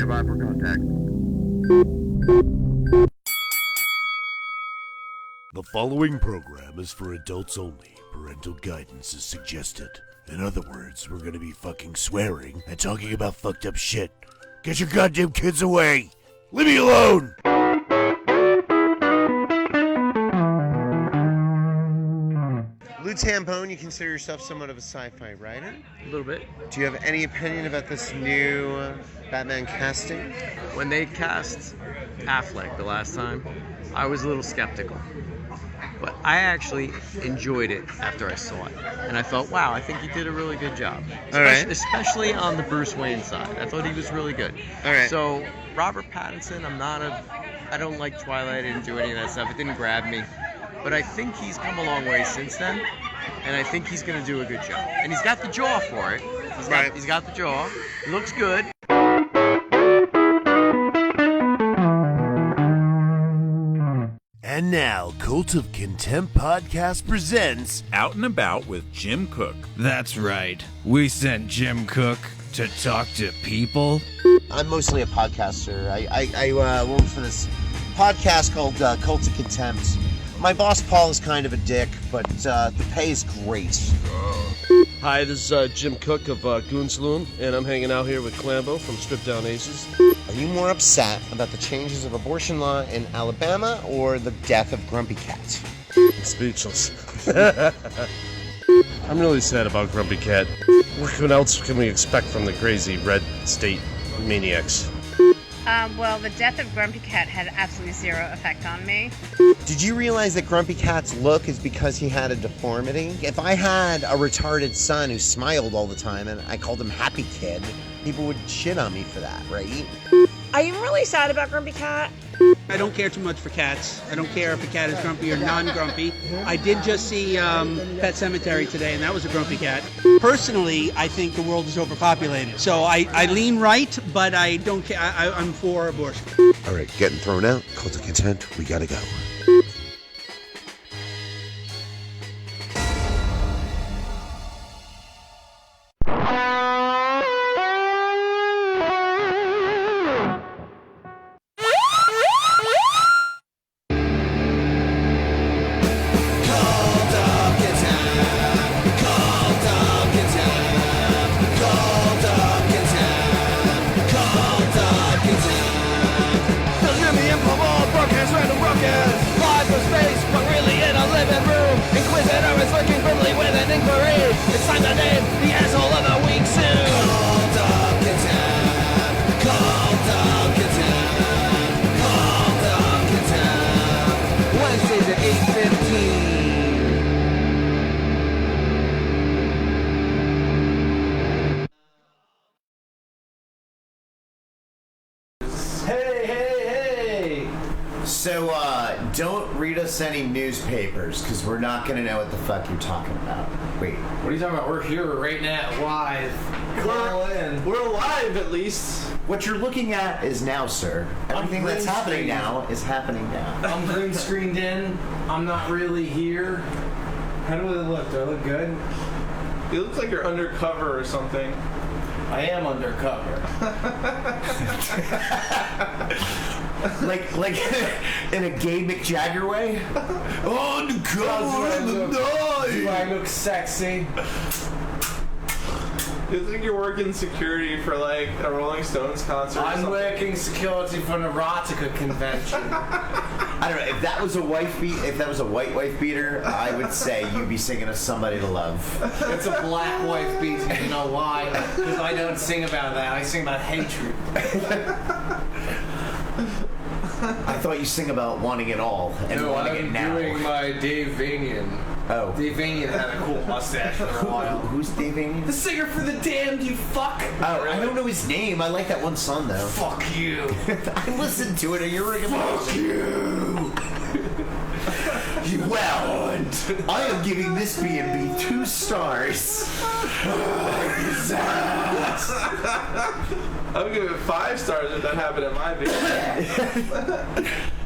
by for contact. The following program is for adults only. Parental guidance is suggested. In other words, we're gonna be fucking swearing and talking about fucked up shit. Get your goddamn kids away! Leave me alone! Lou Tampone, you consider yourself somewhat of a sci-fi writer? A little bit. Do you have any opinion about this new Batman casting? When they cast Affleck the last time, I was a little skeptical. But I actually enjoyed it after I saw it. And I thought, wow, I think he did a really good job. Especially on the Bruce Wayne side. I thought he was really good. All right. So, Robert Pattinson, I don't like Twilight, I didn't do any of that stuff. It didn't grab me. But I think he's come a long way since then. And I think he's going to do a good job. And he's got the jaw for it. He's got the jaw. He looks good. And now, Cult of Contempt Podcast presents Out and About with Jim Cook. That's right. We sent Jim Cook to talk to people. I'm mostly a podcaster. I work for this podcast called Cult of Contempt. My boss, Paul, is kind of a dick, but the pay is great. Hi, this is Jim Cook of Goon Saloon, and I'm hanging out here with Clambo from Strip Down Aces. Are you more upset about the changes of abortion law in Alabama or the death of Grumpy Cat? I'm speechless. I'm really sad about Grumpy Cat. What else can we expect from the crazy red state maniacs? Well, the death of Grumpy Cat had absolutely zero effect on me. Did you realize that Grumpy Cat's look is because he had a deformity? If I had a retarded son who smiled all the time and I called him Happy Kid, people would shit on me for that, right? I am really sad about Grumpy Cat. I don't care too much for cats. I don't care if a cat is grumpy or non-grumpy. I did just see Pet Sematary today, and that was a grumpy cat. Personally, I think the world is overpopulated. So I lean right, but I don't care. I'm for abortion. All right, getting thrown out. Cult of Contempt, we gotta go. So, don't read us any newspapers, because we're not going to know what the fuck you're talking about. Wait. What are you talking about? We're here right now, live. Call in. We're alive, at least. What you're looking at is now, sir. Everything that's happening now is happening now. I'm green screened in. I'm not really here. How do I look? Do I look good? You look like you're undercover or something. I am undercover. like in a gay Mick Jagger way? Undercover in the night! Do I look sexy? You look like you're working security for like a Rolling Stones concert. I'm working security for an erotica convention. I don't know, if that was a white wife beater, I would say you'd be singing of Somebody to Love. It's a black wife beater. You know why? Because I don't sing about that. I sing about hatred. I thought you sing about wanting it all and wanting it now. I'm doing my Dave Vanian. Oh. Dave Vanian had a cool mustache for a while. Who's Dave Vanian? The singer for The Damned, you fuck! Oh, really? I don't know his name. I like that one song, though. Fuck you. I listened to it and you're fuck you! Well, I am giving this B&B 2 stars. I'm giving it 5 stars if that happened at my video.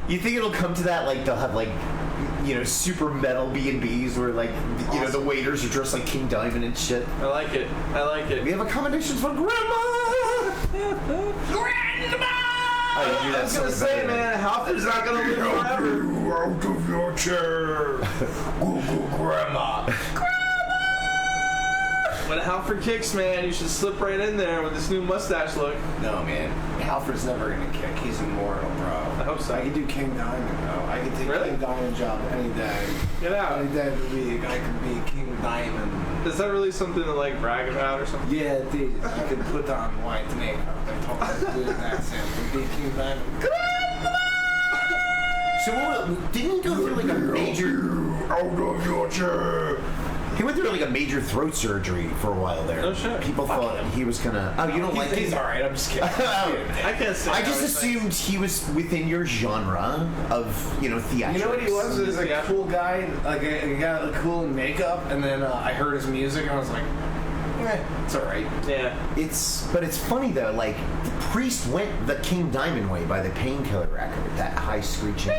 You think it'll come to that, like, they'll have, like, you know, super metal B&Bs where, like, you know, the waiters are dressed like King Diamond and shit. I like it. We have accommodations for Grandma! Grandma! Oh, you do that I was gonna so say, better. man, Halford's not gonna live forever. Out of your chair. Google Grandma. When Halford kicks, man, you should slip right in there with this new mustache look. No, man. Halford's never gonna kick. He's immortal, bro. I hope so. I could do King Diamond, bro. I could take Really? King Diamond job any day. Get out. Any day of the week, I could be King Diamond. Is that really something to like brag about or something? Yeah, it is. I could put on white makeup and talk like this accent and be King Diamond. So didn't he go through like a major... Out of your chair. He went through like a major throat surgery for a while there. Oh, shit. People thought he was gonna... Oh, you don't like He's him? alright, I'm just kidding. I can't say. I just assumed he was within your genre of, theatrics. You know what he was? He was a cool guy, like a guy that looked cool in makeup, and then I heard his music and I was like, it's alright. Yeah. But it's funny though, like, the Priest went the King Diamond way by the Painkiller record, that high screeching.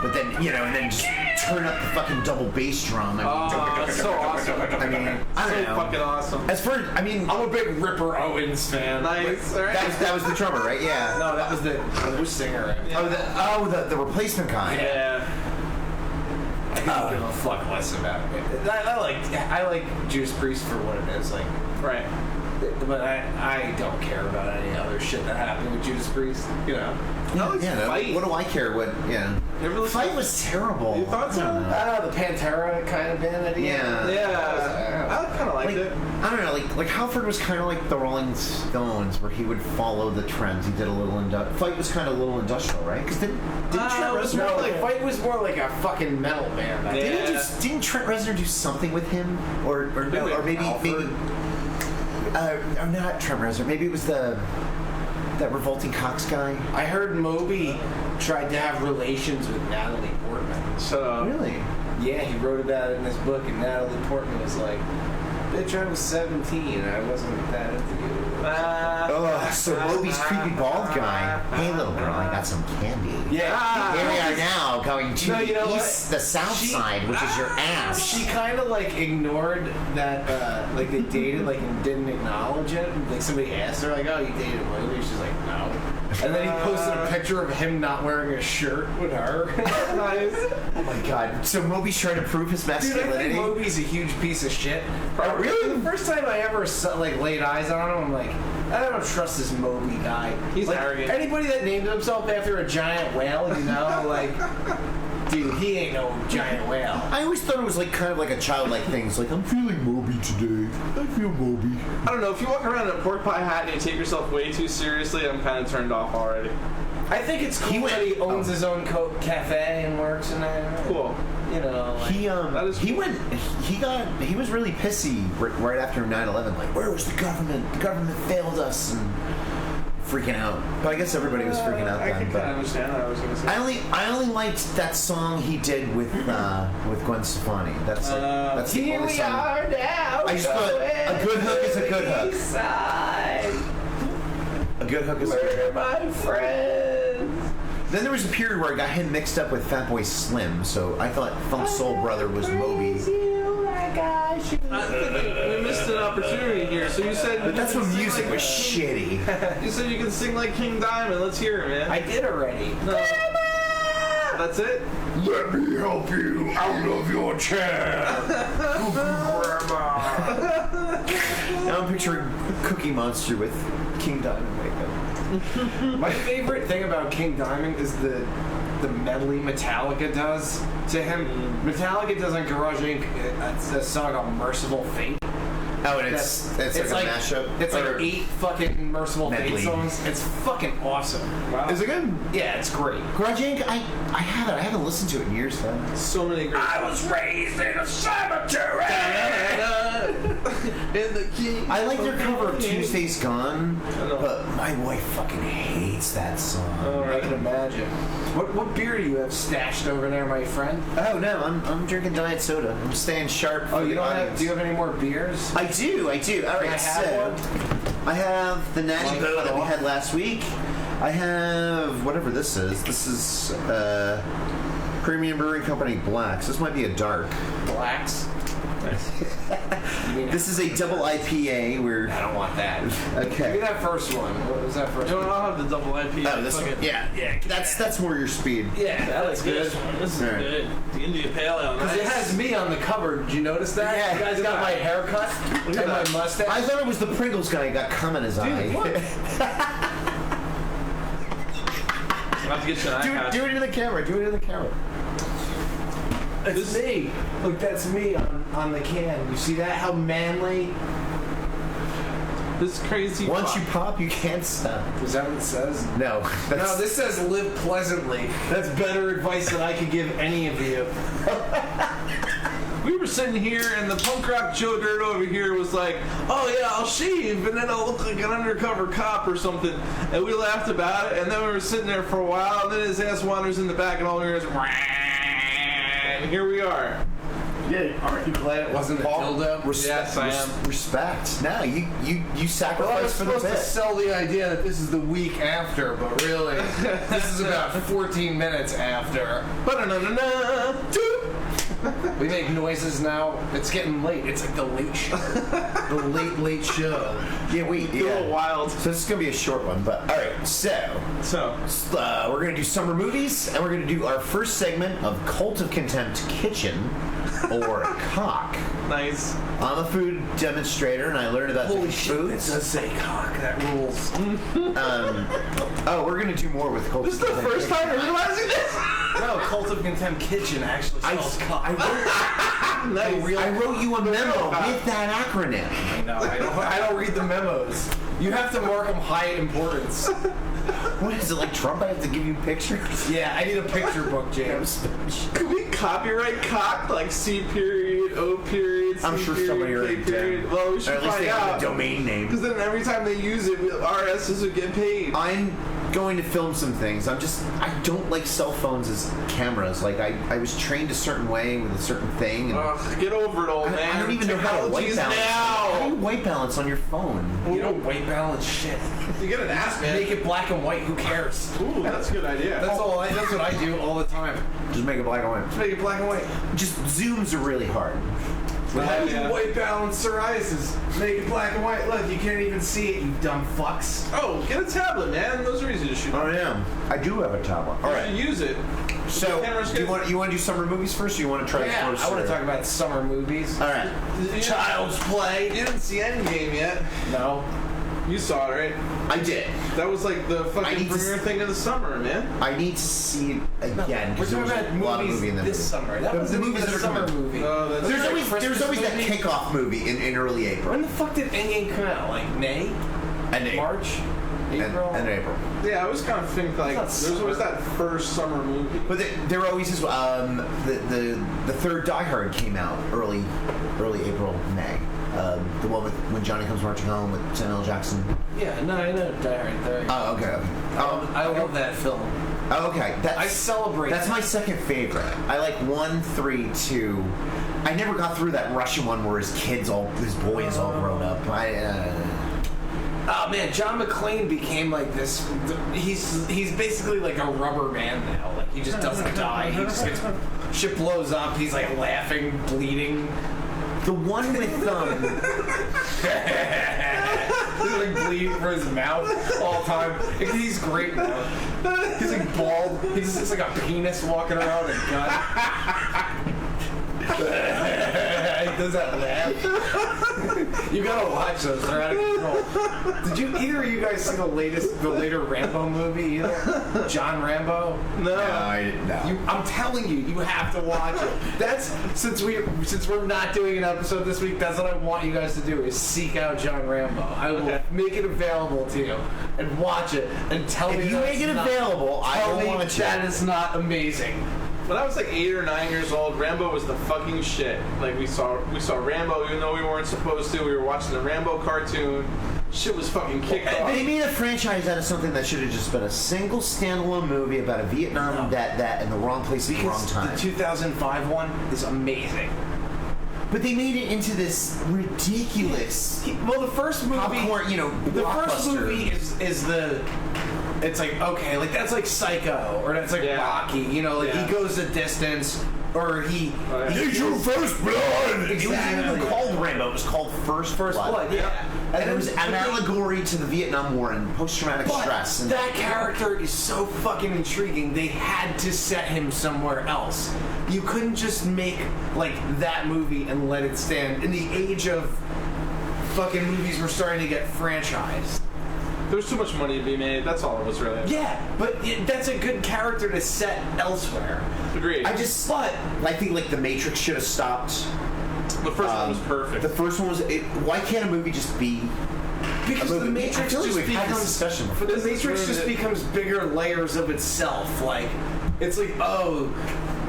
But then, and then just turn up the fucking double bass drum. That's so awesome. I mean, I don't know. Fucking awesome. As for, I'm a big Ripper Owens fan. Nice. All right. That was the drummer, right? Yeah. No, that was the singer. Oh, the replacement guy. Yeah. I don't give a fuck less about it. I like Judas Priest for what it is, like. Right. But I don't care about any other shit that happened with Judas Priest, Fight. What do I care? Fight was terrible. You thought so? The Pantera kind of band that he had. Yeah. I kind of liked it. I don't know, like Halford was kind of like the Rolling Stones, where he would follow the trends. He did a little Fight was kind of a little industrial, right? Because didn't Trent Reznor Fight was more like a fucking metal band. Didn't Trent Reznor do something with him, or maybe or not Trent Reznor? Maybe it was that Revolting Cox guy. I heard Moby tried to have relations with Natalie Portman. So really? Yeah, he wrote about it in his book, and Natalie Portman was like, "Bitch, I was 17. I wasn't that into you." So Moby's creepy bald guy. Hey, little girl, I got some candy. Yeah. Here we are now, going to the south side, which is your ass. She kind of like ignored that, like they dated, like and didn't acknowledge it. Like somebody asked her, like, "Oh, you dated Moby?" She's like, "No." And then he posted a picture of him not wearing a shirt with her. Nice. Oh my god. So Moby's trying to prove his masculinity? Dude, I think Moby's a huge piece of shit. Oh, really? The first time I ever laid eyes on him, I'm like, I don't trust this Moby guy. He's like, arrogant. Anybody that named himself after a giant whale, like, dude, he ain't no giant whale. I always thought it was like kind of like a childlike thing. It's like, I'm feeling Moby today. I feel Moby. I don't know. If you walk around in a pork pie hat and you take yourself way too seriously, I'm kind of turned off already. I think it's cool that he owns his own cafe and works in there. Cool. Like, he was really pissy right after 9/11. Like, where was the government? The government failed us, and freaking out. But I guess everybody was freaking out I then. can kind of understand that. I was gonna say. I only liked that song he did with Gwen Stefani. That's the here only we song. are now. I just thought a good hook is a good hook. A good hook is a good hook. My friends. Then there was a period where I got him mixed up with Fatboy Slim, so I thought Funk Soul Brother was Moby. I think we missed an opportunity here. So you said, but that's when music was shitty. You said you can sing like King Diamond. Let's hear it, man. I did already. No. That's it. Let me help you out of your chair. Grandma. Now I'm picturing Cookie Monster with King Diamond makeup. My favorite thing about King Diamond is the medley Metallica does to him. Metallica does on Garage Inc. a song called Merciful Fate. Oh, and it's like a mashup? It's like 8 fucking Merciful Fate songs. It's fucking awesome. Wow. Is it good? Yeah, it's great. Garage Inc. I haven't listened to it in years though. So many great. I was raised in a cemetery. In the King. I like their cover of Tuesday's Gone, but my wife fucking hates that song. I can imagine. What beer do you have stashed over there, my friend? Oh no, I'm drinking diet soda. I'm staying sharp. Oh, you don't have? Do you have any more beers? I do. All right, so I have the Natty Bow that we had last week. I have whatever this is. This is Premium Brewing Company Blacks. This might be a dark. Blacks. This is a double IPA. I don't want that. Okay. Give me that first one. What was that first one? I'll have the double IPA. Oh, this one. Yeah. That's more your speed. Yeah, That's good. This is good. The India Pale Ale. Because it has me on the cover. Did you notice that? Yeah. You guys got my haircut and my mustache. I thought it was the Pringles guy who got cum in his eye. What? I'll have to get you an eye Do it into the camera. Do it into the camera. It's me. Look, that's me on the can. You see that? How manly? This crazy. Once you pop, you can't stop. Is that what it says? No. No, this says live pleasantly. That's better advice than I could give any of you. We were sitting here, and the punk rock Joe Dirt over here was like, "Oh yeah, I'll shave, and then I'll look like an undercover cop or something." And we laughed about it, and then we were sitting there for a while, and then his ass wanders in the back, and all we hear is, and here we are. Yeah, aren't you glad it wasn't a dildo? Yes, I am. Respect. No, you sacrifice Well, I was for the supposed to bit. sell the idea that this is the week after, but really, this is about 14 minutes after. Ba-da-na-na-na. We make noises now. It's getting late. It's like the late show. The late show. Yeah, wait. A little wild. So this is gonna be a short one, but all right. So we're gonna do summer movies, and we're gonna do our first segment of Cult of Contempt Kitchen, or Cock. Nice. I'm a food demonstrator, and I learned about Holy shit, it foods. does say cock. That rules. We're gonna do more with Cult This of is the Contempt first Kitchen. time I'm realizing this. No, Cult of Contempt Kitchen actually sells cock. I wrote you a memo with that acronym. I know. I don't read the memos. You have to mark them high importance. What is it, like Trump? I have to give you pictures? Yeah, I need a picture book, James. Could we copyright cock like C period, O period, C I'm sure period, somebody K already period? did. Well, we Or should at least find they have out. the domain name. Because then every time they use it, our asses would get paid. I'm going to film some things. I don't like cell phones as cameras. Like I was trained a certain way with a certain thing. And Ugh, get over it, old man. I don't even know how to white Technology's balance. How do you now. white balance on your phone? You don't white balance shit. You get an ass, man. Make it black and white. Who cares? Ooh, that's a good idea. That's all. That's what I do all the time. Just make it black and white. Make it black and white. Just zooms are really hard. How do you Yeah. white balance psoriasis? Make it black and white. Look, you can't even see it, you dumb fucks. Oh, get a tablet, man. Those are easy to shoot. Oh yeah, I do have a tablet. All right. You use it. So, camera's do you good. want to do summer movies first, or you want to try Yeah, first? I want to talk about summer movies. All right. Child's Play. You didn't see Endgame yet. No. You saw it, right? I did. That was like the I fucking need to premiere thing of the summer, man. I need to see it again. We're 'cause there talking was about a lot of movies movie in the this movie. summer. That was the the movies that are summer coming. movie. Oh, that's There's like always Christmas that movie. kickoff movie in early April. When the fuck did Endgame come out? Like May? And March? April? And April. Yeah, I always kind of think like That's there's always that first summer movie. But there always is. The third Die Hard came out early April, May. The one with when Johnny Comes Marching Home with Samuel L. Jackson. Yeah, no, I know Die Hard 3. Oh, okay. I love that film. Oh, okay. I celebrate That's that. my second favorite. I like 1, 3, 2. I never got through that Russian one where his boy is all grown up. Oh man, John McClane became like this. He's basically like a rubber man now. Like he just doesn't die. He just gets shit blows up. He's like laughing, bleeding. The one with He's like bleeding from his mouth all the time. He's great now. He's like bald. He's just like a penis walking around and gut. He does that laugh. You gotta watch those. They're out of control. Did either of you guys see the later Rambo movie either? John Rambo? No. I didn't know. I'm telling you, you have to watch it. That's since we're not doing an episode this week. That's what I want you guys to do is seek out John Rambo. I will make it available to you and watch it and tell me If you make it available, I will watch it. that is not amazing. When I was like 8 or 9 years old, Rambo was the fucking shit. Like we saw Rambo even though we weren't supposed to. We were watching the Rambo cartoon. Shit was fucking kicked off. They made a franchise out of something that should have just been a single standalone movie about a Vietnam vet in the wrong place at the wrong time. The 2005 one is amazing. But they made it into this ridiculous Well, the first movie, popcorn, the first blockbuster. movie is the it's like, okay, like that's like Psycho, or that's like Rocky, you know, like he goes the distance, or he It's your first blood! It wasn't even called Rambo, it was called First Blood. yeah. And it was an allegory to the Vietnam War and post-traumatic stress. And that character is so fucking intriguing, they had to set him somewhere else. You couldn't just make, like, that movie and let it stand. In the age of fucking movies, we're starting to get franchised. There's too much money to be made. That's all it was really. Yeah, but that's a good character to set elsewhere. Agreed. I think like The Matrix should have stopped. The first one was perfect. The first one was. Why can't a movie just be? Because the Matrix just becomes. becomes bigger layers of itself. Like, it's like, oh,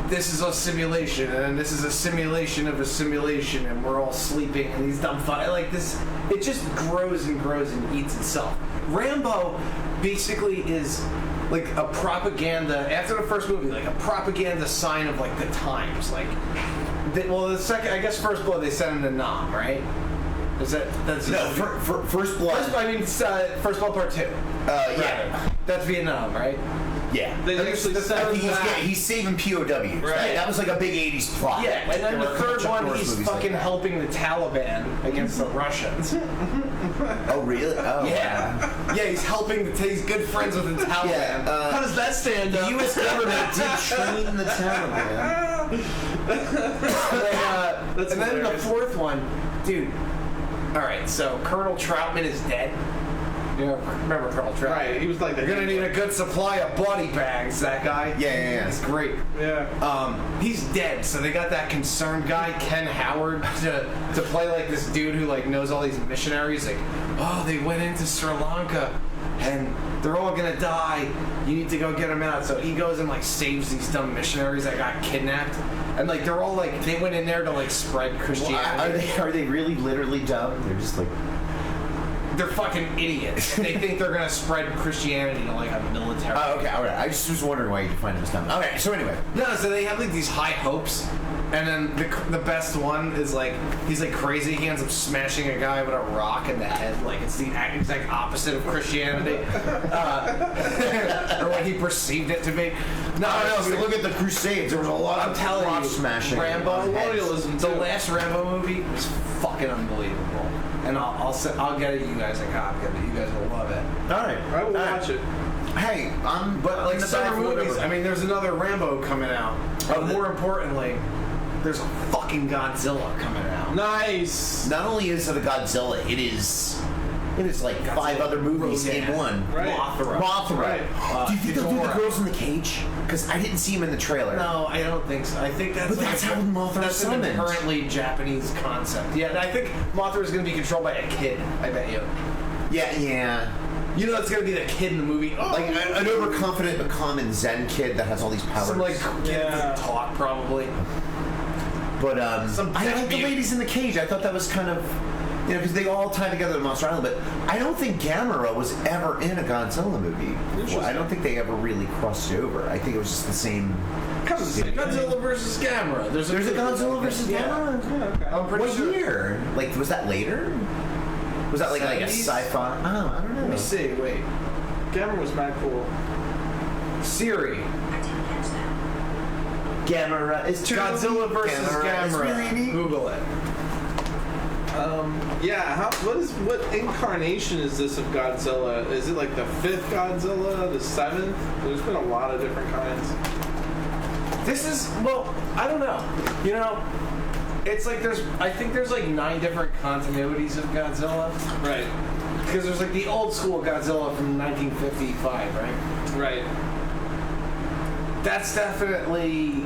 this is a simulation, and this is a simulation of a simulation, and we're all sleeping, and these dumb like this. It just grows and grows and eats itself. Rambo basically is like a propaganda, after the first movie, like a propaganda sign of like the times. Like, the second, I guess First Blood, they sent him to Nam, right? Is that's First Blood? First Blood Part 2. Yeah. That's Vietnam, right? Yeah. They actually sent him back. He's saving POWs. Right. That was like a big 80s plot. Yeah, and then the third one, he's fucking helping the Taliban against the Russians. Oh, really? Oh, yeah. Wow. Yeah, he's helping, he's good friends with the Taliban. Yeah, how does that stand up? The U.S. government did train the Taliban. And then the fourth one, dude. Alright, so Colonel Troutman is dead. You know, remember Colonel Troutman? Right, he was like You're gonna need a good supply of body bags, that guy. Yeah. He's great. Yeah. He's dead, so they got that concerned guy, Ken Howard, to play like this dude who like knows all these missionaries. Like, oh, they went into Sri Lanka and they're all gonna die. You need to go get them out. So he goes and like saves these dumb missionaries that got kidnapped. And like they're all like, they went in there to like spread Christianity. Are they really literally dumb? They're just like, they're fucking idiots. They think they're gonna spread Christianity to like a military. Oh, okay, all right. I just was wondering why you defined it as dumb. Okay, so anyway. No, so they have like these high hopes, and then the best one is like he's like crazy. He ends up smashing a guy with a rock in the head. Like it's the exact opposite of Christianity, or what he perceived it to be. No. If you look at the Crusades, there was a lot of rock smashing. Rambo, loyalism. The last Rambo movie was fucking unbelievable. And I'll get you guys a copy of it. You guys will love it. All right. I will watch it. Hey, But like summer movies, I mean, there's another Rambo coming out. But more importantly, there's a fucking Godzilla coming out. Nice. Not only is it a Godzilla, it is like Godzilla, 5 other movies in one. Right. Mothra. Right. Do you think they'll do the girls in the cage? Because I didn't see him in the trailer. No, I don't think so. I think that's But that's how Mothra that's summoned. an inherently Japanese concept. Yeah, and I think Mothra is going to be controlled by a kid. I bet you. Yeah. You know, that's going to be the kid in the movie. Oh, Like an overconfident but common Zen kid that has all these powers. some like kid that can talk probably. But I like the ladies in the cage. I thought that was kind of, you know, because they all tie together in Monster Island. But I don't think Gamera was ever in a Godzilla movie before. I don't think they ever really crossed over. I think it was just the same. Godzilla versus Gamera. There's a Godzilla versus Gamera? Yeah, okay. I'm pretty What sure. year? Like, was that later? Was that like a 70s? sci-fi? Oh, I don't know. Let me see. Wait. Gamera was mad cool. Siri. Gamera is true. Godzilla versus Gamera. Google it. Yeah. What incarnation is this of Godzilla? Is it like the 5th Godzilla, the 7th? There's been a lot of different kinds. This is, well, I don't know. You know, it's like I think there's like 9 different continuities of Godzilla. Right. Because there's like the old school Godzilla from 1955, right? Right. That's definitely,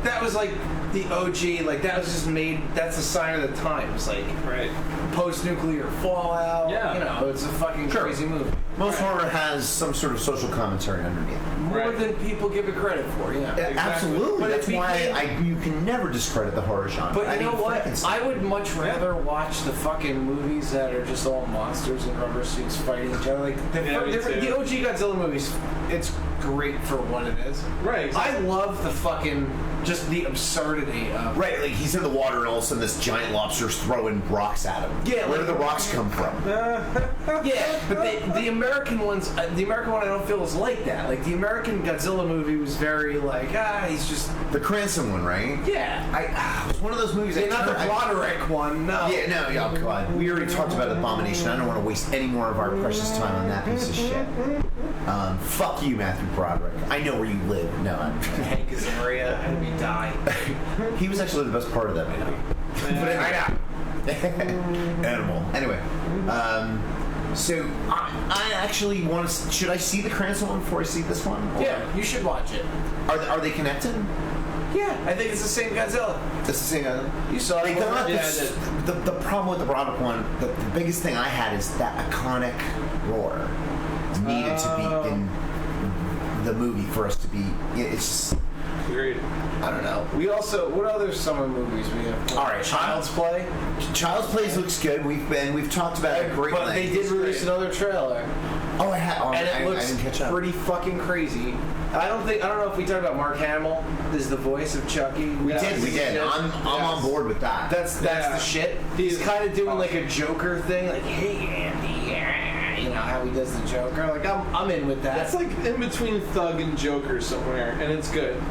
that was like the OG, like that was just made, that's a sign of the times, like Right. post-nuclear fallout. Yeah. You know, it's a fucking crazy movie. Most horror has some sort of social commentary underneath. More than people give it credit for, yeah. Absolutely. But That's it why became- you can never discredit the horror genre. But I you mean, know what? Frankenstein. I would much rather watch the fucking movies that are just all monsters in rubber suits fighting each other. Like the Yeah, me too. OG Godzilla movies, it's great for what it is. Right, exactly. I love the fucking just the absurdity of Right, like he's in the water and all of a sudden this giant lobster's throwing rocks at him. Yeah, where like- do the rocks come from? Yeah, but the American ones, the American one I don't feel is like that. Like the American Godzilla movie was very like, he's just The Cranston one, right? yeah. It was one of those movies. Yeah, not the Broderick one. No. Yeah, no, yeah, God. We already talked about Abomination. I don't want to waste any more of our precious time on that piece of shit. Fuck you, Matthew Broderick. I know where you live. No, Hank Azaria, and we die. he was actually the best part of that movie. But Animal. Anyway, so I actually want to. Should I see the Cranston one before I see this one? Or Yeah, you should watch it. Are they connected? Yeah, I think it's the same Godzilla. It's the same. You saw They it? got Yeah, this, the problem with the Broderick one. The biggest thing I had is that iconic roar needed to be in the movie for us to be. It's just. Agreed. I don't know. We also, what other summer movies we have? All right, Child's Play. Child's Play looks good. We've talked about it great. But they did release another trailer. Oh, I had. Oh, And it I looks didn't catch up. pretty fucking crazy. I don't know if we talked about Mark Hamill is the voice of Chucky. We did. I'm on board with that. That's the shit. He's kind of doing like a Joker thing, like, hey Andy, you know how he does the Joker. Like I'm in with that. That's like in between Thug and Joker somewhere, and it's good.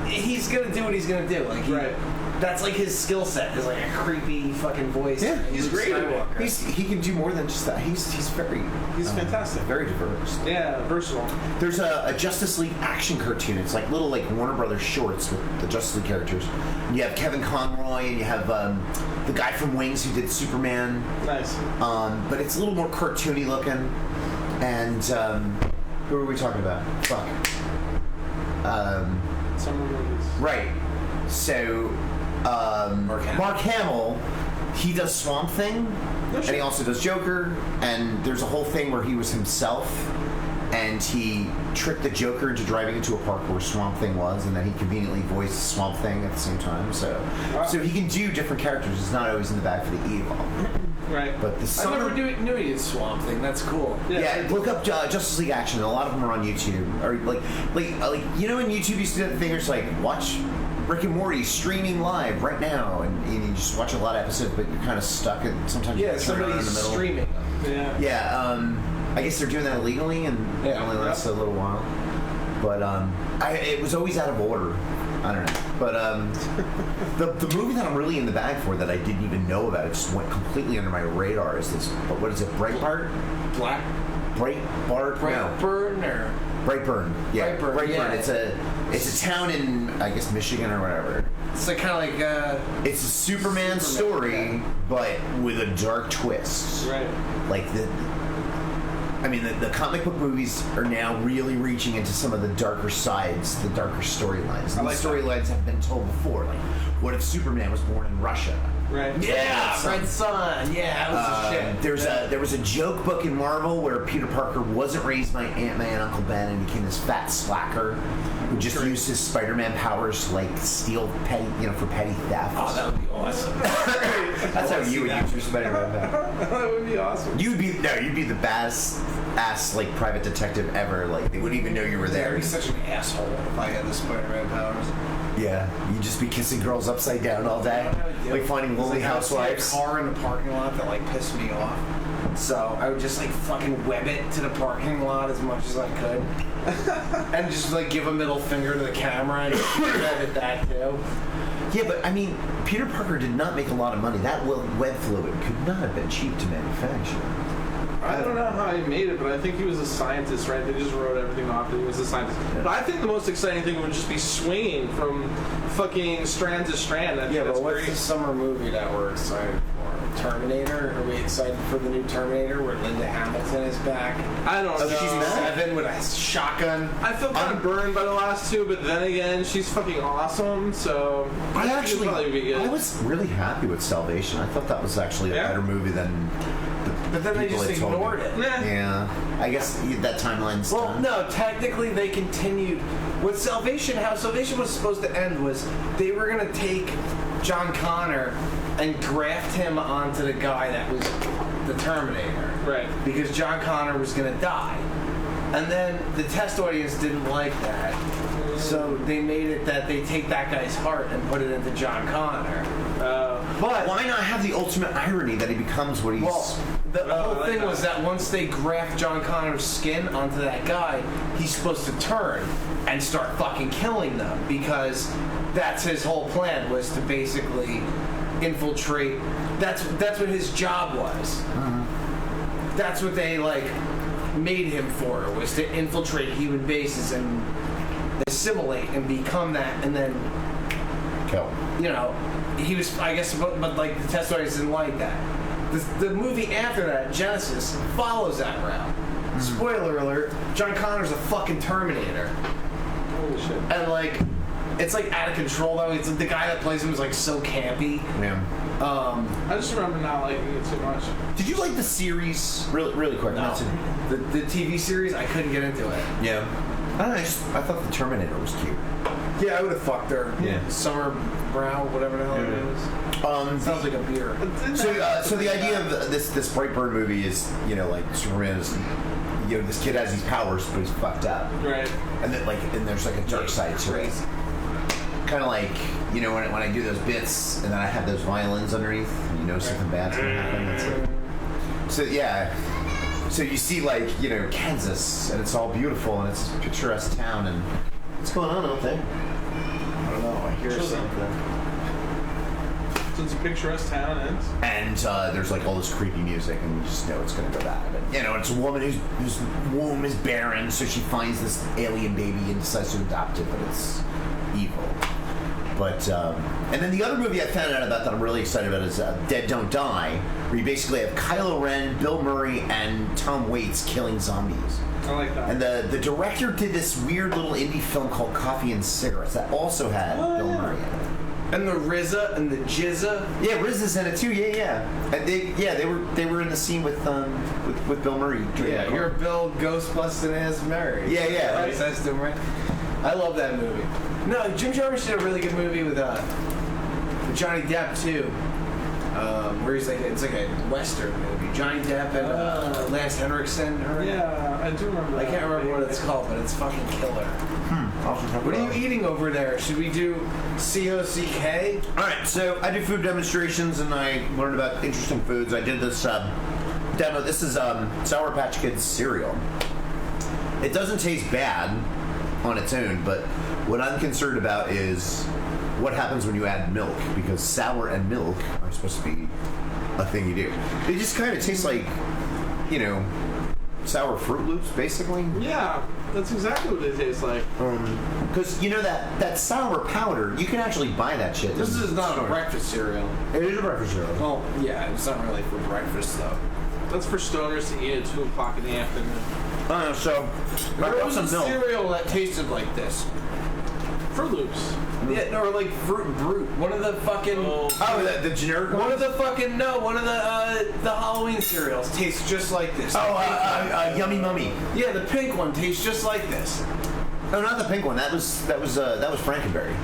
He's gonna do what he's gonna do. Like Right. That's like his skill set. Is like a creepy fucking voice. Yeah, Like he's Luke great at it. Skywalker. He can do more than just that. He's very. He's fantastic. Very diverse. Yeah, versatile. There's a Justice League action cartoon. It's like little like Warner Brothers shorts with the Justice League characters. And you have Kevin Conroy and you have the guy from Wings who did Superman. Nice. But it's a little more cartoony looking. And who are we talking about? Fuck. Summer movies. Right. So Mark Hamill, he does Swamp Thing, and he also does Joker. And there's a whole thing where he was himself, and he tricked the Joker into driving into a park where Swamp Thing was, and then he conveniently voiced Swamp Thing at the same time. So he can do different characters. It's not always in the bag for the evil. Right. But the I summer. never knew he did Swamp Thing. That's cool. Yeah, look up Justice League Action. A lot of them are on YouTube. Or like you know, when YouTube used to do that thing, where it's like watch Rick and Morty streaming live right now, and you just watch a lot of episodes, but you're kind of stuck. And sometimes you turn it on in the somebody's middle. streaming. Yeah. Yeah, I guess they're doing that illegally, and it only lasts a little while. But it was always out of order. I don't know. But the movie that I'm really in the bag for that I didn't even know about, it just went completely under my radar, is this. What is it? Breitbart? Breitbart? Brightburn or Brightburn. Yeah, Brightburn, yeah. It's a town in, I guess, Michigan or whatever. it's like kind of like It's a Superman story, but with a dark twist. Right. Like the comic book movies are now really reaching into some of the darker sides, the darker storylines. And these storylines have been told before. Like, what if Superman was born in Russia? Right. yeah, Red Sun. Yeah, that was a shit. There was a joke book in Marvel where Peter Parker wasn't raised by Aunt May and Uncle Ben and became this fat slacker who just used his Spider-Man powers to like steal petty theft. Oh, that would be awesome. That's how you would use your Spider-Man power. That would be awesome. You'd be the best ass like private detective ever. Like they wouldn't even know you were I'd there. be such an asshole if I had the Spider-Man powers. Yeah, you'd just be kissing girls upside down all day, like finding lonely housewives. A car in the parking lot that like pissed me off. So I would just like fucking web it to the parking lot as much as I could, and just like give a middle finger to the camera and web it that too. Yeah, but I mean, Peter Parker did not make a lot of money. That web fluid could not have been cheap to manufacture. I don't know how he made it, but I think he was a scientist, right? They just wrote everything off that he was a scientist. But I think the most exciting thing would just be swinging from fucking strand to strand. I think that's but what's great. the summer movie that we're excited for? Terminator? Are we excited for the new Terminator where Linda Hamilton is back? I don't know. She's 7 with a shotgun. I feel kind of burned by the last two, but then again, she's fucking awesome. So I think it'll probably be good. was really happy with Salvation. I thought that was actually a better movie than. But then they people just had told me. ignored it. Yeah, I guess that timeline's Well, done. no, technically they continued. With Salvation, how Salvation was supposed to end was they were going to take John Connor and graft him onto the guy that was the Terminator. Right. Because John Connor was going to die. And then the test audience didn't like that, so they made it that they take that guy's heart and put it into John Connor. But why not have the ultimate irony that he becomes what he's... Well, the whole thing was that once they graft John Connor's skin onto that guy, he's supposed to turn and start fucking killing them, because that's his whole plan, was to basically infiltrate. That's what his job was. That's what they made him for, was to infiltrate human bases and assimilate and become that, and then kill. He was, I guess, but the test audience didn't like that. The movie after that, Genesis, follows that route. Spoiler alert: John Connor's a fucking Terminator. Holy shit! And it's out of control though. It's the guy that plays him is so campy. Yeah. I just remember not liking it too much. Did you like the series? Really quick. No. The TV series, I couldn't get into it. Yeah. I thought the Terminator was cute. Yeah, I would have fucked her. Yeah. Summer Brown, whatever the hell it is. Sounds like a beer. So the idea of this Brightburn movie is, Superman is, this kid has these powers, but he's fucked up. Right. And then and there's a dark side to it. Kind of when I do those bits and then I have those violins underneath, and something bad's gonna happen. So yeah. So you see Kansas, and it's all beautiful, and it's a picturesque town, and what's going on out there? I don't know. I hear something. So it's a picturesque town, and there's all this creepy music, and you just know it's going to go bad. And, it's a woman whose womb is barren, so she finds this alien baby and decides to adopt it, but it's evil. But and then the other movie I found out about that I'm really excited about is Dead Don't Die, where you basically have Kylo Ren, Bill Murray, and Tom Waits killing zombies. I like that. And the director did this weird little indie film called Coffee and Cigarettes that also had Bill Murray in it. And the RZA and the Jizza. Yeah, RZA's in it too. Yeah. And they were in the scene with Bill Murray. Yeah, you're Bill Ghost busting ass Murray. Yeah. Right? That's doing right. I love that movie. No, Jim Jarmusch did a really good movie with Johnny Depp too, where he's it's a Western movie. Johnny Depp and Lance Henriksen. Yeah, I do remember. I can't remember what it's called, but it's fucking killer. What are you eating over there? Should we do COCK? All right, so I do food demonstrations and I learned about interesting foods. I did this demo. This is Sour Patch Kids cereal. It doesn't taste bad on its own, but what I'm concerned about is what happens when you add milk, because sour and milk are supposed to be a thing you do. It just kind of tastes like, sour Fruit Loops, basically. Yeah, that's exactly what it tastes like. Because that sour powder, you can actually buy that shit. This is not a breakfast cereal. It is a breakfast cereal. Well, yeah, it's not really for breakfast though. That's for stoners to eat at 2 o'clock in the afternoon. So what was a cereal that tasted like this? Fruit Loops. Yeah, or Fruit Brute. One of the fucking the generic one of the fucking one of the Halloween cereals tastes just like this. Yummy Mummy. Yeah, the pink one tastes just like this. No, not the pink one. That was Frankenberry.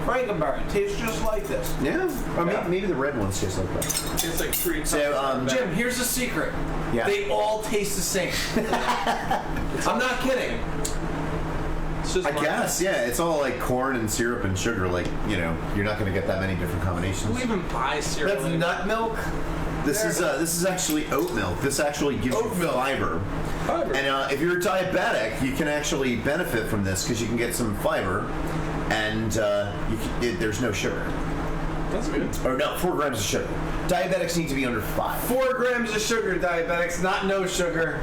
Frankenberry tastes just like this. Yeah. Or maybe the red ones taste like that. It's like treats. So Jim, here's a secret. Yeah. They all taste the same. I'm not kidding. I guess, yeah. It's all corn and syrup and sugar. You're not going to get that many different combinations. Who even buys cereal? That's nut milk. This is actually oat milk. This actually gives you fiber. And if you're a diabetic, you can actually benefit from this because you can get some fiber, and there's no sugar. That's good. Or no, 4 grams of sugar. Diabetics need to be under 5. 4 grams of sugar, diabetics, not no sugar.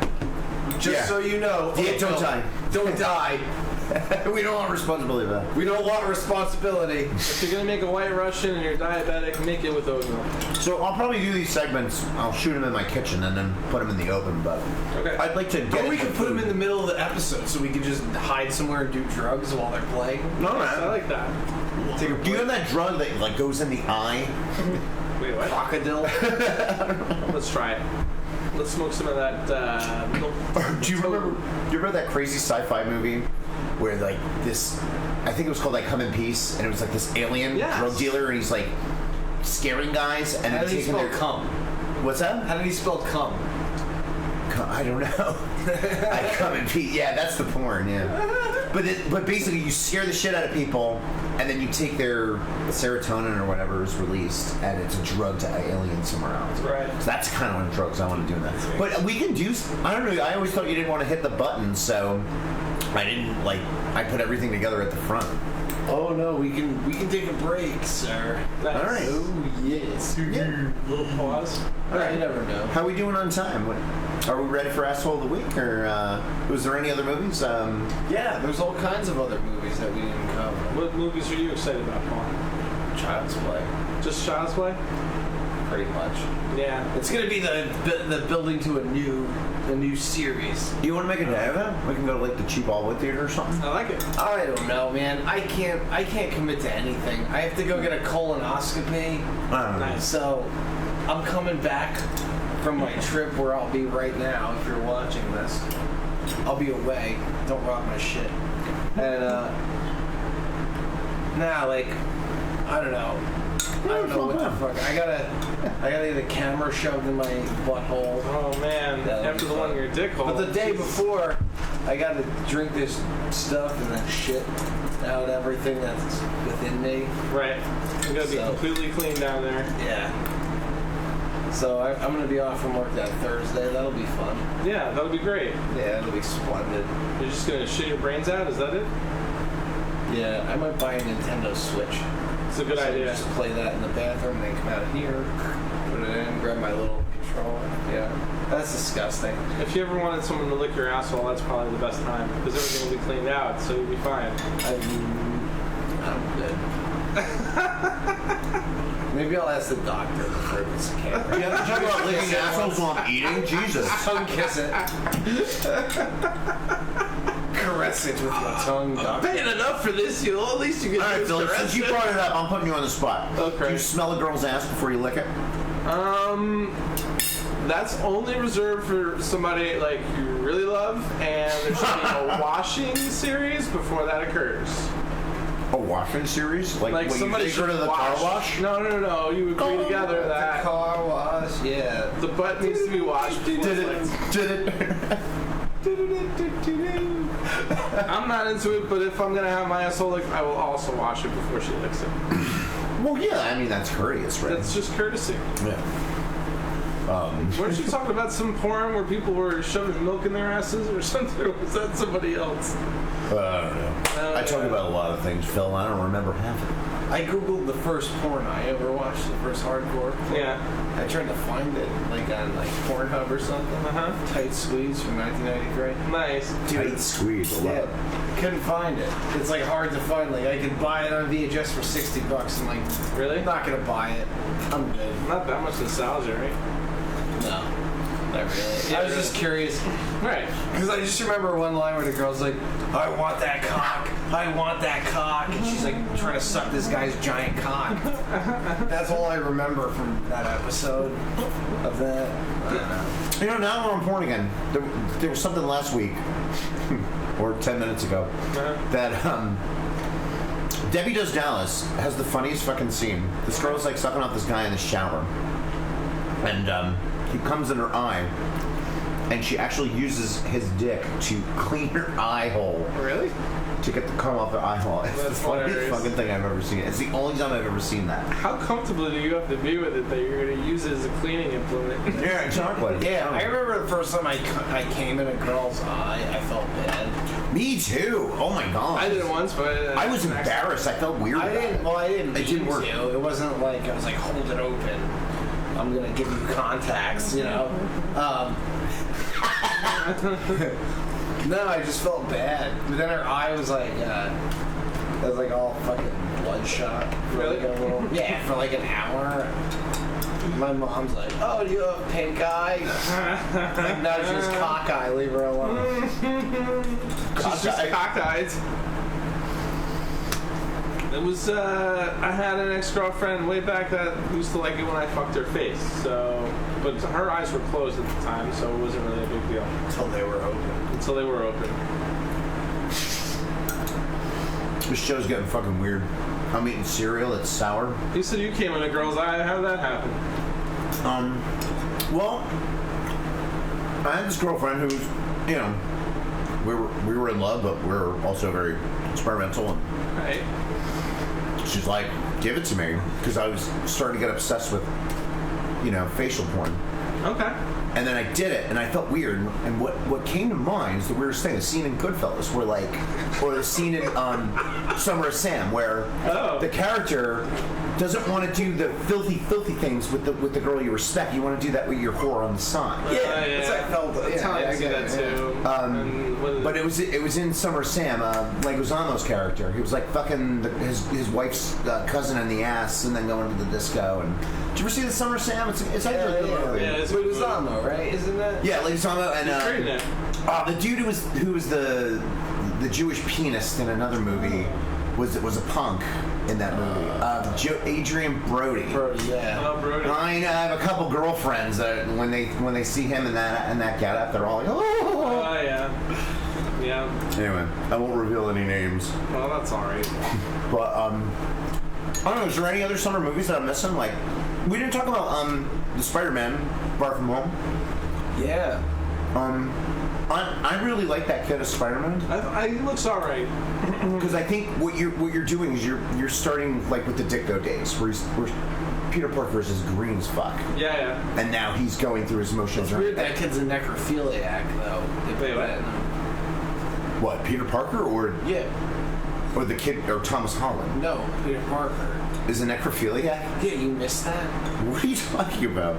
Just so you know. Yeah, don't die. Don't die. We don't want responsibility for that. We don't want responsibility. If you're gonna make a White Russian and you're diabetic, make it with oat milk. So I'll probably do these segments. I'll shoot them in my kitchen and then put them in the open. But okay. I'd like to get. Or we could put them in the middle of the episode so we could just hide somewhere and do drugs while they're playing. All right. I like that. Do you have that drug that goes in the eye? Wait, what? Crocodile. Let's try it. Let's smoke some of that. Do you remember that crazy sci-fi movie where this? I think it was called Come in Peace, and it was this alien drug dealer, and he's scaring guys and then taking their cum. What's that? How did he spell cum? I don't know. I come in peace. Yeah, that's the porn. Yeah. But basically, you scare the shit out of people, and then you take their serotonin or whatever is released, and it's a drug to aliens somewhere else. Right. So that's the kind of drugs I want to do that. But we can do. I don't know. I always thought you didn't want to hit the button, so I didn't like. I put everything together at the front. Oh no, we can take a break, sir. Nice. All right. Oh yes. Yeah. Little pause. All right. You never know. How are we doing on time? Are we ready for Asshole of the Week, or was there any other movies? Yeah, there's all kinds of other movies that we didn't cover. What movies are you excited about, Paul? Child's Play. Just Child's Play? Pretty much. Yeah. It's gonna be the building to a new series. You want to make a day of it? We can go to like the cheap Allwood Theater or something. I like it. I don't know, man. I can't commit to anything. I have to go get a colonoscopy. Nice. So I'm coming back from my trip where I'll be right now. If you're watching this, I'll be away. Don't rock my shit. And like I don't know. I don't know what the fuck. I gotta get a camera shoved in my butthole. Oh man, after the one in your dick hole. But the day before, I gotta drink this stuff and then shit out everything that's within me. Right. You gotta be completely clean down there. Yeah. So I'm gonna be off from work that Thursday. That'll be fun. Yeah, that'll be great. Yeah, it'll be splendid. You're just gonna shit your brains out? Is that it? Yeah, I might buy a Nintendo Switch. It's a good idea. Just play that in the bathroom, then come out of here, put it in, grab my little controller. Yeah, that's disgusting. If you ever wanted someone to lick your asshole, that's probably the best time because everything will be cleaned out, so you'll be fine. I'm good. Maybe I'll ask the doctor before it's a camera. Yeah, talk about licking assholes while I'm eating. Jesus. Tongue kiss it. Caress it with your tongue, doctor. Paying enough for this, at least you get All right, Philly, since you brought it up, I'm putting you on the spot. Okay. Do you smell a girl's ass before you lick it? That's only reserved for somebody like you really love, and there should be a washing series before that occurs. A washing series? Like when somebody you take her should to the car wash? No. You agree together that the car wash. Yeah. the butt needs to be washed. Did it? I'm not into it, but if I'm gonna have my asshole licked, I will also wash it before she licks it. Well, yeah. I mean, that's courteous, right? That's just courtesy. Yeah. Weren't you talking about some porn where people were shoving milk in their asses or something? Or was that somebody else? I don't know. I talk about a lot of things, Phil. I don't remember half of it. I googled the first porn I ever watched, the first hardcore porn. Yeah. I tried to find it, like on Pornhub or something. Tight Squeeze from 1993. Nice. Tight Squeeze. I love it. Couldn't find it. It's like hard to find. Like I could buy it on VHS for $60. I'm like, really? I'm not gonna buy it. I'm good. Not that much nostalgia, right? No. Not really. Yeah, I was just curious. Right. Because I just remember one line where the girl's like, I want that cock. I want that cock. And she's like trying to suck this guy's giant cock. That's all I remember from that episode of that. I don't know. You know, now we're on porn again. There was something last week, or 10 minutes ago, that Debbie Does Dallas has the funniest fucking scene. This girl's like sucking off this guy in the shower, and he comes in her eye, and she actually uses his dick to clean her eye hole. Really? To get the cum off her eye hole. It's the funniest fucking thing I've ever seen. It's the only time I've ever seen that. How comfortable do you have to be with it that you're going to use it as a cleaning implement? Yeah, exactly. Yeah, I remember the first time I came in a girl's eye, I felt bad. Me too. Oh my god. I did it once, but I was embarrassed. I felt weird. I didn't. It didn't work. It wasn't like I was like, hold it open. I'm gonna give you contacts, you know. No, I just felt bad. But then her eye was like, it was like all fucking bloodshot. Really? Like yeah, for like an hour. My mom's like, oh, do you have pink eye? Like, no, she's cockeye. Leave her alone. She's just cockeyed. It was, I had an ex-girlfriend way back that used to like it when I fucked her face, so, but her eyes were closed at the time, so it wasn't really a big deal. Until they were open. This show's getting fucking weird. I'm eating cereal, it's sour. You said you came in a girl's eye, how did that happen? Well, I had this girlfriend who's, you know, we were in love, but we were also very experimental. And Right. she's like, give it to me, because I was starting to get obsessed with, you know, facial porn. Okay. And then I did it, and I felt weird. And what came to mind is the weirdest thing: the scene in Goodfellas, where or the scene in Summer of Sam, where the character doesn't want to do the filthy things with the girl you respect. You want to do that with your whore on the side. Yeah, it's like felt. I see that too. But it was in Summer of Sam, Leguizamo's character. He was like fucking his wife's cousin in the ass, and then going to the disco. And did you ever see the Summer of Sam? It's actually a good movie. Yeah, it's Leguizamo, right? Isn't that? Yeah, Leguizamo and the dude who was the Jewish pianist in another movie was a punk in that movie. Adrian Brody. Yeah. Oh, Brody. I have a couple girlfriends that when they see him in that getup, they're all like, oh. Oh yeah. Yeah. Anyway, I won't reveal any names. Well, that's all right. But I don't know. Is there any other summer movies that I'm missing? Like, we didn't talk about the Spider-Man Far From Home. Yeah. I really like that kid as Spider-Man. He looks all right. Because I think what you're doing is you're starting like with the Ditko days, where Peter Parker is as green as fuck. Yeah. And now he's going through his motions. It's weird that kid's a necrophiliac, though. Wait, what? What, Peter Parker or or the kid or Thomas Holland? No, Peter Parker is a necrophiliac. Yeah, you missed that. What are you talking about?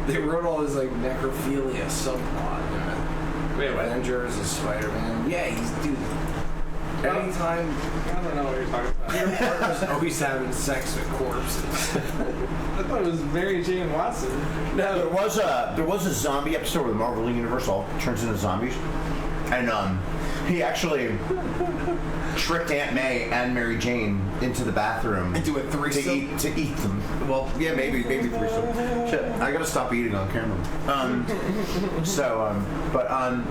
They wrote all this like necrophilia subplot. Wait, what? Avengers and Spider-Man. Yeah, dude. Anytime. I don't know what you're talking about. Peter Parker's always having sex with corpses. I thought it was Mary Jane Watson. No, there was a zombie episode where the Marvel Universe all turns into zombies, and he actually tricked Aunt May and Mary Jane into the bathroom and do a threesome to eat them. Well, yeah, maybe threesome. Shit, I gotta stop eating on camera.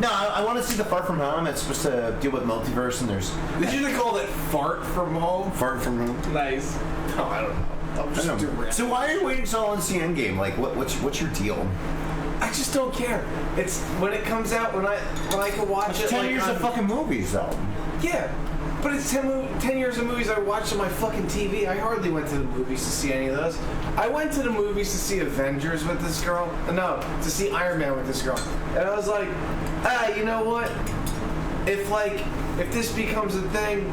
No, I want to see the Far From Home. It's supposed to deal with multiverse, and there's. Did you call it Fart From Home? Fart From Home. Nice. No, I don't know. So why are you waiting so long to see Endgame? Like, what's your deal? I just don't care. It's when it comes out when I can watch it. 10 years of fucking movies, though. Yeah, but it's 10 years of movies I watched on my fucking TV. I hardly went to the movies to see any of those. I went to the movies to see Avengers with this girl. No, to see Iron Man with this girl. And I was like, you know what? If this becomes a thing,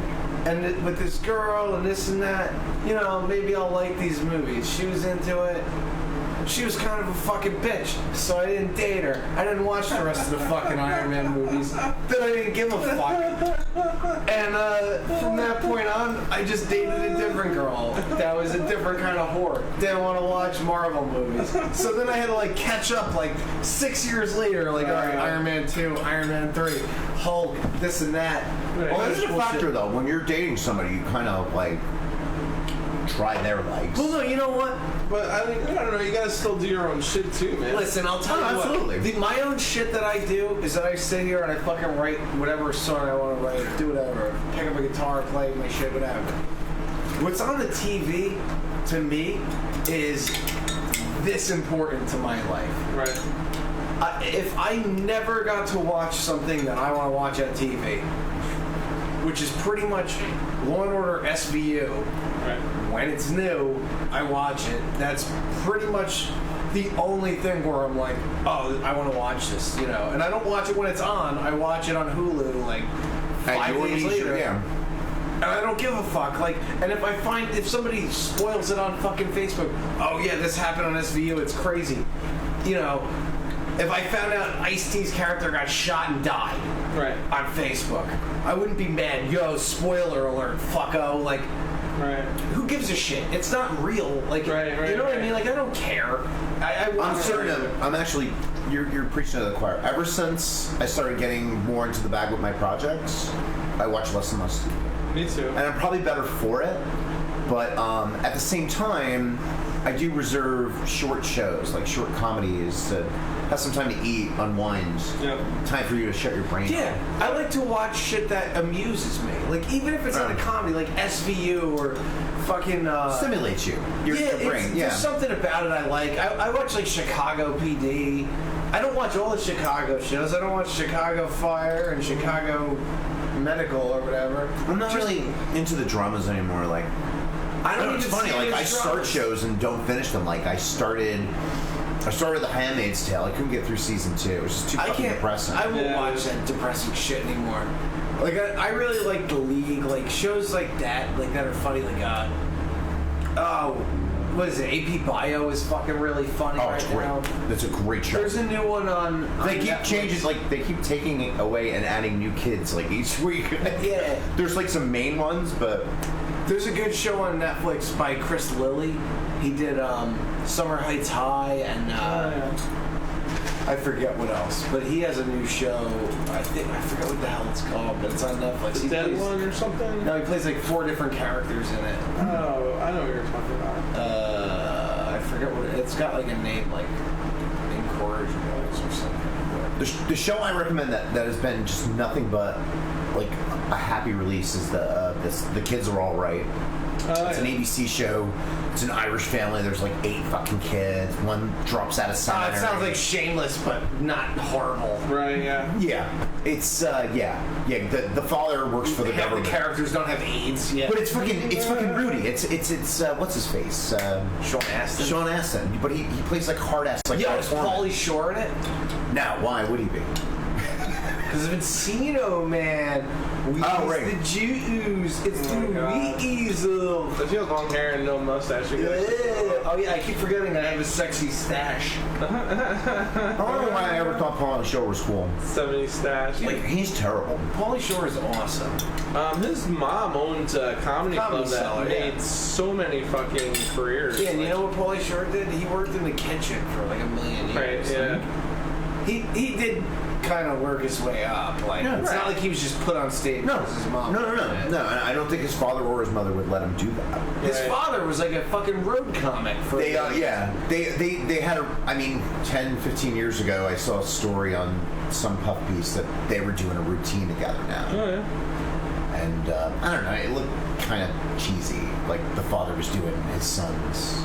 and with this girl and this and that, you know, maybe I'll like these movies. She was into it. She was kind of a fucking bitch, so I didn't date her. I didn't watch the rest of the fucking Iron Man movies. Then I didn't give a fuck. And from that point on, I just dated a different girl. That was a different kind of whore. Didn't want to watch Marvel movies. So then I had to like catch up like 6 years later. Like, all right, Iron Man 2, Iron Man 3, Hulk, this and that. Well, there's a factor though. When you're dating somebody, you kind of like try their likes. Well, no, you know what? But I mean, I don't know. You gotta still do your own shit too, man. Listen, I'll tell you absolutely. what. My own shit that I do is that I sit here and I fucking write whatever song I want to write, do whatever, pick up a guitar, play my shit, whatever. What's on the TV, to me, is this important to my life. Right. If I never got to watch something that I want to watch on TV, which is pretty much Law & Order SVU, right. When it's new, I watch it. That's pretty much the only thing where I'm like, oh, I want to watch this, you know. And I don't watch it when it's on. I watch it on Hulu like 5 days later. Yeah. And I don't give a fuck. Like, and if somebody spoils it on fucking Facebook, oh yeah, this happened on SVU, it's crazy. You know, if I found out Ice-T's character got shot and died on Facebook, I wouldn't be mad. Yo, spoiler alert, fucko. Like, who gives a shit? It's not real. Like, you know what I mean? Like, I don't care. I'm certain. I'm actually. You're preaching to the choir. Ever since I started getting more into the bag with my projects, I watch less and less. Me too. And I'm probably better for it. But at the same time, I do reserve short shows, like short comedies, to have some time to eat, unwind. Yep. Time for you to shut your brain off. I like to watch shit that amuses me. Like, even if it's not a comedy, like SVU or fucking... stimulates you. Your brain, There's something about it I like. I watch, like, Chicago PD. I don't watch all the Chicago shows. I don't watch Chicago Fire and Chicago Medical or whatever. I'm not really into the dramas anymore. Like, I don't it's even funny. see Like, those I start dramas. shows and don't finish them. Like, I started The Handmaid's Tale. I couldn't get through season 2. It was just too fucking depressing. I won't watch that depressing shit anymore. Like, I really like The League. Like, shows like that are funny. Like, what is it? AP Bio is fucking really funny it's great. now. That's a great show. There's a new one on They keep Netflix. changing, like they keep taking it away and adding new kids like each week. Yeah. There's like some main ones, but There's a good show on Netflix by Chris Lilly. He did Summer Heights High and I forget what else. But he has a new show. I forget what the hell it's called, but it's on Netflix. The He Dead plays- One or something? No, he plays like 4 different characters in it. Oh, I know what you're talking about. I forget what it's got like a name like Incorrigibles or something. the show I recommend that has been just nothing but like a happy release is the Kids Are All Right. It's an ABC show. It's an Irish family. There's like 8 fucking kids. One drops out of It seminary. sounds like Shameless, but not horrible. Right, yeah. Yeah, it's The father works for the Half government. the characters don't have AIDS yet. But it's fucking Rudy. It's what's his face? Sean Astin. Sean Astin. But he plays like hard ass like. Yo, is California. Pauly Shore in it? Now, why would he be? Because of Encino, man. We right. the Jews. It's the weasel. Does he have long hair and no mustache? Oh yeah, I keep forgetting I have a sexy stash. I don't know why I ever thought Pauly Shore was cool. 70s stash. Like, he's terrible. Pauly Shore is awesome. His mom owns a comedy club that Cellar, made yeah. so many fucking careers. Yeah, and you know what Pauly Shore did? He worked in the kitchen for like a million years. Right, yeah. He did kind of work his way up. Like, No, it's right. not like he was just put on stage because his mom. No. And I don't think his father or his mother would let him do that. His father was like a fucking road comic for. They had 10, 15 years ago I saw a story on some puff piece that they were doing a routine together now. Oh, yeah. And I don't know, it looked kind of cheesy. Like the father was doing his son's,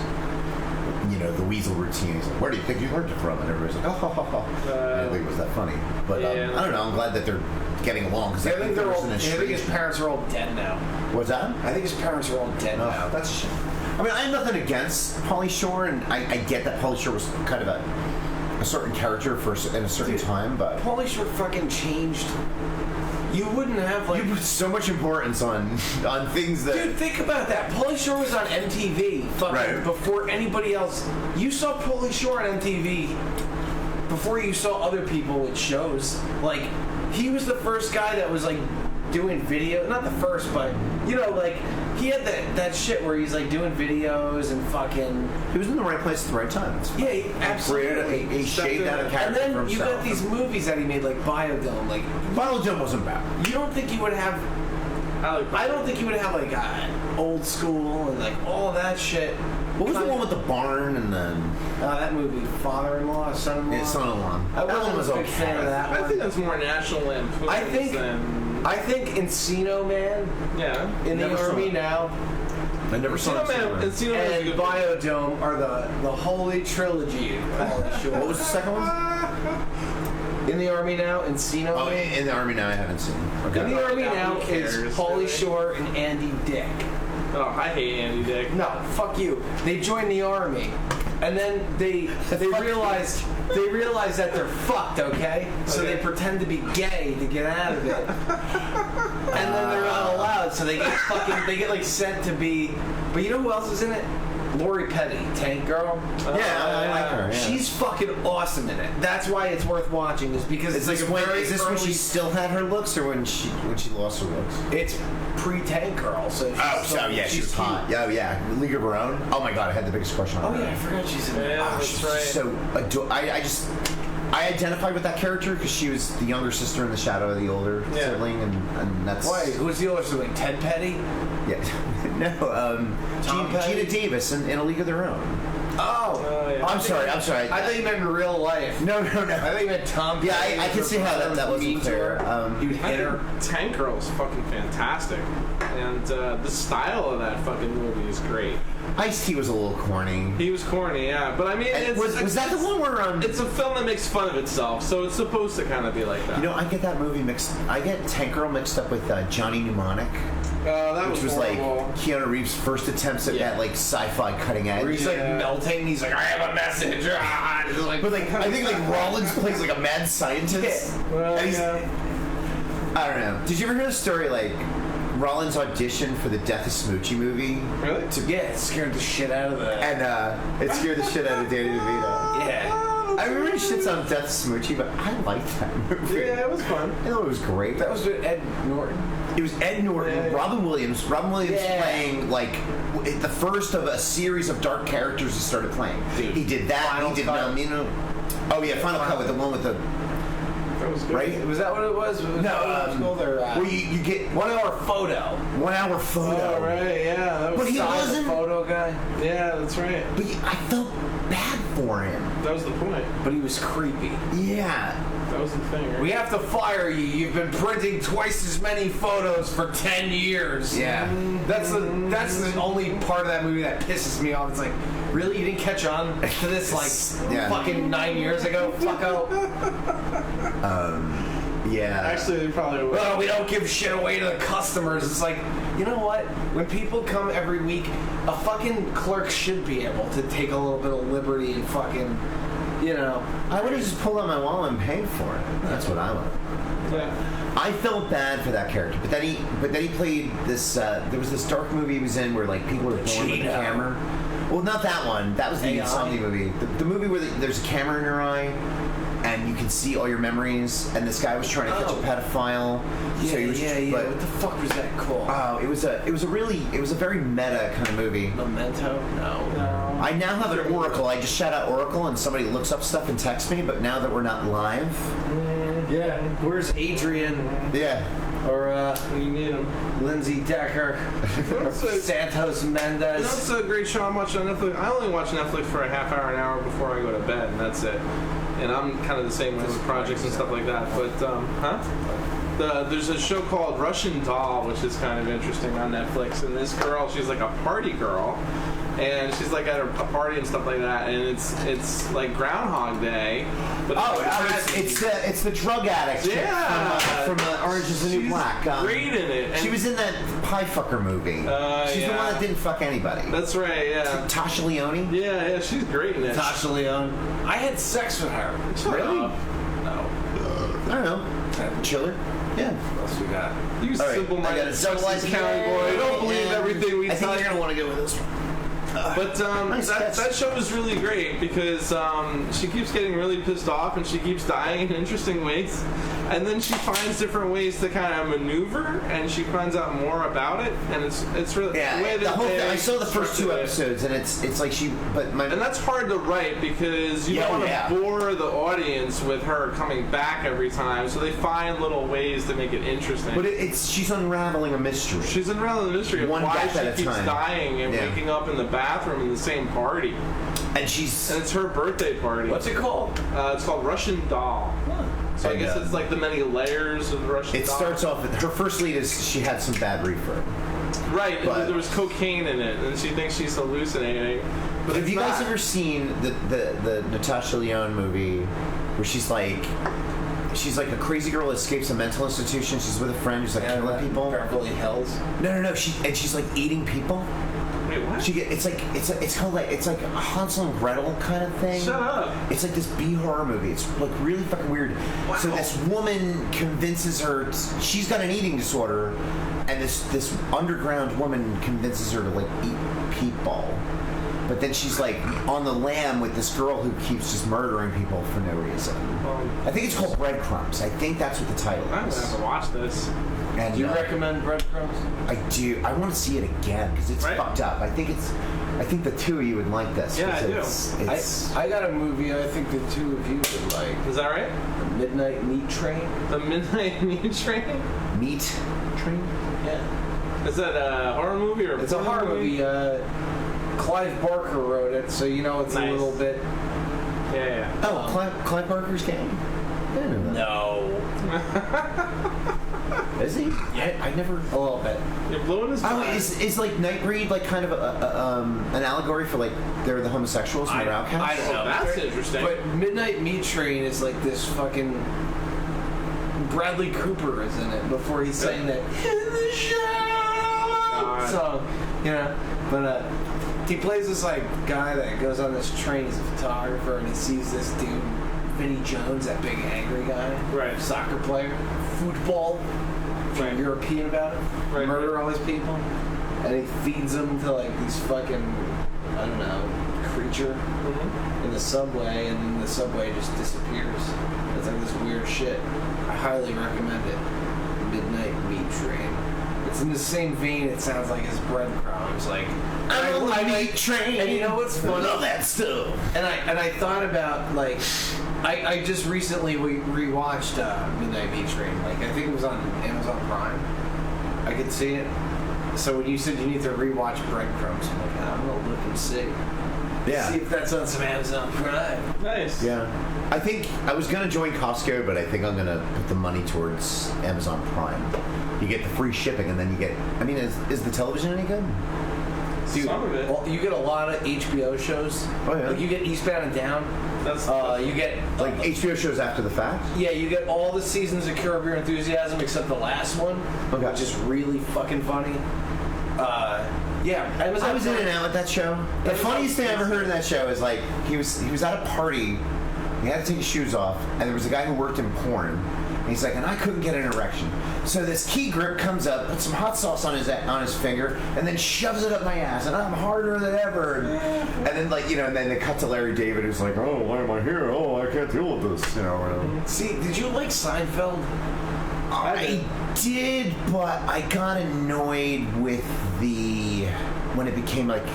the weasel routine. He's like, "Where do you think you learned it from?" And everybody's like, "Oh." I didn't think it was that funny. But I don't know. I'm glad that they're getting along because I think his parents are all dead now. What's that? I think his parents are all dead now. That's a shame. I mean, I have nothing against Pauly Shore, and I get that Pauly Shore was kind of a certain character in a certain time, but Pauly Shore fucking changed. You wouldn't have like. you put so much importance on things that. Dude, think about that. Pauly Shore was on MTV fucking before anybody else. You saw Pauly Shore on MTV before you saw other people with shows. Like, he was the first guy that was like doing video. Not the first, but like he had that shit where he's like doing videos and fucking. He was in the right place at the right time. Yeah, he absolutely. He shaved out a character And then for you himself. got these movies that he made, like Biodome. Like Biodome wasn't bad. you don't think you would have. I don't think you would have like old school and like all that shit. What was the one with the barn and then that movie, Father-in-Law, Son-in-Law? Son-in-Law. I That wasn't one was a big okay. fan of that I one. think that's more National Lampoon I think Encino Man yeah. in the Never saw Army it. now I never saw Encino Man it. is a and good Biodome are the holy trilogy of Pauly Shore. What was the second one? In the Army now, Encino Oh, Man. in the Army now. I haven't seen it. Okay. In the Army Now now who is cares, Pauly really? Shore and Andy Dick. Oh, I hate Andy Dick. No, fuck you. They joined the Army, and then they realized that they're fucked. Okay, so they pretend to be gay to get out of it, and then they're not allowed. So they get like sent to be. But you know who else is in it? Lori Petty, Tank Girl. Yeah, I like her. Yeah. She's fucking awesome in it. That's why it's worth watching. Is because it's like a very is this when early- she still had her looks, or when she lost her looks? It's pre-Tank Girl. So She was hot. Oh yeah, League of Her Own. Oh my god, I had the biggest crush on her. Oh yeah, I forgot she's in it. Yeah, She's that's right. so I identified with that character because she was the younger sister in the shadow of the older sibling, and that's Why? Who's the older sibling? Ted Petty? Yeah, no, Tom Petty? Gina Davis in A League of Their Own. Oh, yeah. I'm sorry. I thought you meant in real life. No. I thought you meant Tom. Yeah, I can see how that wasn't clear. You'd hit her. Tank Girl's fucking fantastic, and the style of that fucking movie is great. Ice-T was a little corny. He was corny, yeah, but I mean, Was that the one where it's a film that makes fun of itself, so it's supposed to kind of be like that. You know, I get that movie mixed. I get Tank Girl mixed up with Johnny Mnemonic. That which was horrible. like Keanu Reeves' first attempts at that like sci-fi cutting edge. Where he's like melting, and he's like, I have a message. But like, I think like Rollins plays like a mad scientist. Well, and I don't know. Did you ever hear the story like Rollins auditioned for the Death of Smoochie movie? Really? It scared the shit out of that. And it scared the shit out of Danny DeVito. Yeah. I remember he shits on Death of Smoochie, but I liked that movie. Yeah, it was fun. I thought it was great. That was with Ed Norton. It was Ed Norton, Yeah. Robin Williams playing like the first of a series of dark characters he started playing. Dude, he did that. Final He did Cut. Oh yeah, Final Cut with the one with the That was good. right. Was that what it was? Where you get 1 hour photo. 1 hour photo. Oh, right, yeah. That was But he Size wasn't. photo guy. Yeah, that's right. But I felt bad for him. That was the point. But he was creepy. Yeah. That was the thing, right? We have to fire you. You've been printing twice as many photos for 10 years. Yeah. That's the only part of that movie that pisses me off. It's like, really? You didn't catch on to this like Yeah. fucking 9 years ago? Fucko. Yeah. Actually, they probably would. Well, we don't give shit away to the customers. It's like, you know what? When people come every week, a fucking clerk should be able to take a little bit of liberty and fucking, you know. I would have just pulled out my wallet and paid for it. That's what I would. Yeah. I felt bad for that character, but then he played this. There was this dark movie he was in where like people were born with a Cheetah. camera. Well, not that one. That was the AI. Insomnia movie. The movie where there's a camera in your eye, and you can see all your memories. And this guy was trying to catch a pedophile. Yeah, so he was, But, what the fuck was that called? oh, it was a very meta kind of movie. Memento? No. I now have an Oracle. I just shout out Oracle, and somebody looks up stuff and texts me. But now that we're not live, Yeah. Where's Adrian? yeah. Or You need him. Lindsay Decker? or Santos You know, Mendez? it's a great show I'm watching on Netflix. I only watch Netflix for a half hour, an hour before I go to bed, and that's it. And I'm kind of the same way with projects and stuff like that. But, there's a show called Russian Doll, which is kind of interesting on Netflix. And this girl, she's like a party girl. And she's like at a party and stuff like that. And it's like Groundhog Day. But It's the drug addict chick Yeah. from Orange is the New She's Black. great in it. And She was in that pie fucker movie. She's the yeah. one that didn't fuck anybody. That's right, yeah. Tasha Leone. Yeah, she's great in it. Tasha Leone. I had sex with her. Really? No. I don't know. Chiller. Yeah. What else we got? You All right, I simple-minded got a Sussex civilized County boy. Don't believe everything we I think tell you're you. gonna want to go with this one. But Nice catch. that show is really great because she keeps getting really pissed off and she keeps dying in interesting ways. And then she finds different ways to kind of maneuver and she finds out more about it. And it's really the way that I saw the first 2 structured it. episodes, and it's like And that's hard to write because you don't want to bore the audience with her coming back every time. So they find little ways to make it interesting. But she's unraveling a mystery. She's unraveling the mystery of One why death at a she keeps time. dying and Yeah. waking up in the bathroom in the same party. And it's her birthday party. What's it called? It's called Russian Doll. So I And, guess it's like the many layers of Russian It Doll. starts off with her first lead is she had some bad reefer. Right, but- and there was cocaine in it, and she thinks she's hallucinating. But Have it's you guys not. ever seen the Natasha Lyonne movie where she's like a crazy girl that escapes a mental institution? She's with a friend who's like killing people. Beverly Hills. No. She's like eating people. Wait, what? It's called like it's like a Hansel and Gretel kind of thing. Shut up. It's like this B horror movie. It's like really fucking weird. Wow. So this woman convinces her she's got an eating disorder, and this underground woman convinces her to like eat people. But then she's like on the lam with this girl who keeps just murdering people for no reason. I think it's called Breadcrumbs. I think that's what the title I'm gonna is. have to watch this. And, Do you recommend Breadcrumbs? I do. I want to see it again because it's Right. fucked up. I think the two of you would like this. Yeah, 'cause I do. It's, I got a movie I think the two of you would like. Is that right? The Midnight Meat Train. The Midnight Meat Train? Meat Train. Yeah. Is that a horror movie or It's a horror movie. Clive Barker wrote it, so you know it's a little bit. Yeah. Oh, Clive Barker's gay? I didn't know that. Is he? Yeah, I never. A little bit. You're blowing his mind. Is like Nightbreed like kind of an allegory for like they're the homosexuals and they're outcasts? I don't know. That's interesting. But Midnight Meat Train is like this fucking. Bradley Cooper is in it before he sang that "In the Show" song, you know. But he plays this like guy that goes on this train. He's a photographer, and he sees this dude, Vinnie Jones, that big angry guy, right? Soccer player, football, right? European about it, right? Murder all these people, and he feeds them to like these fucking, I don't know, creature in the subway, and then the subway just disappears. It's like this weird shit. I highly recommend it. Midnight Meat Train. It's in the same vein. It sounds like as breadcrumbs. Like I'm on the meat train. And you know what's funny? I love that stuff. And I thought about like I just recently rewatched Midnight Meat Train. Like I think it was on Amazon Prime. I could see it. So when you said you need to rewatch Breadcrumbs, I'm like, I'm gonna look and see. Yeah. See if that's on some Amazon Prime. Nice. Yeah. I think I was going to join Costco, but I think I'm going to put the money towards Amazon Prime. You get the free shipping, and then you get... I mean, is the television any good? Some of it. Well, you get a lot of HBO shows. Oh, yeah? Like you get Eastbound and Down. That's you get... Like HBO shows after the fact? Yeah, you get all the seasons of Curb Your Enthusiasm except the last one, which is really fucking funny. Yeah, I was in and out with that show. The funniest thing I ever heard in that show is like he was at a party, he had to take his shoes off, and there was a guy who worked in porn, and he's like, and I couldn't get an erection. So this key grip comes up, puts some hot sauce on his finger, and then shoves it up my ass, and I'm harder than ever. And then like and then they cut to Larry David, who's like, oh, why am I here? Oh, I can't deal with this, whatever. See, did you like Seinfeld? I did, but I got annoyed with when it became like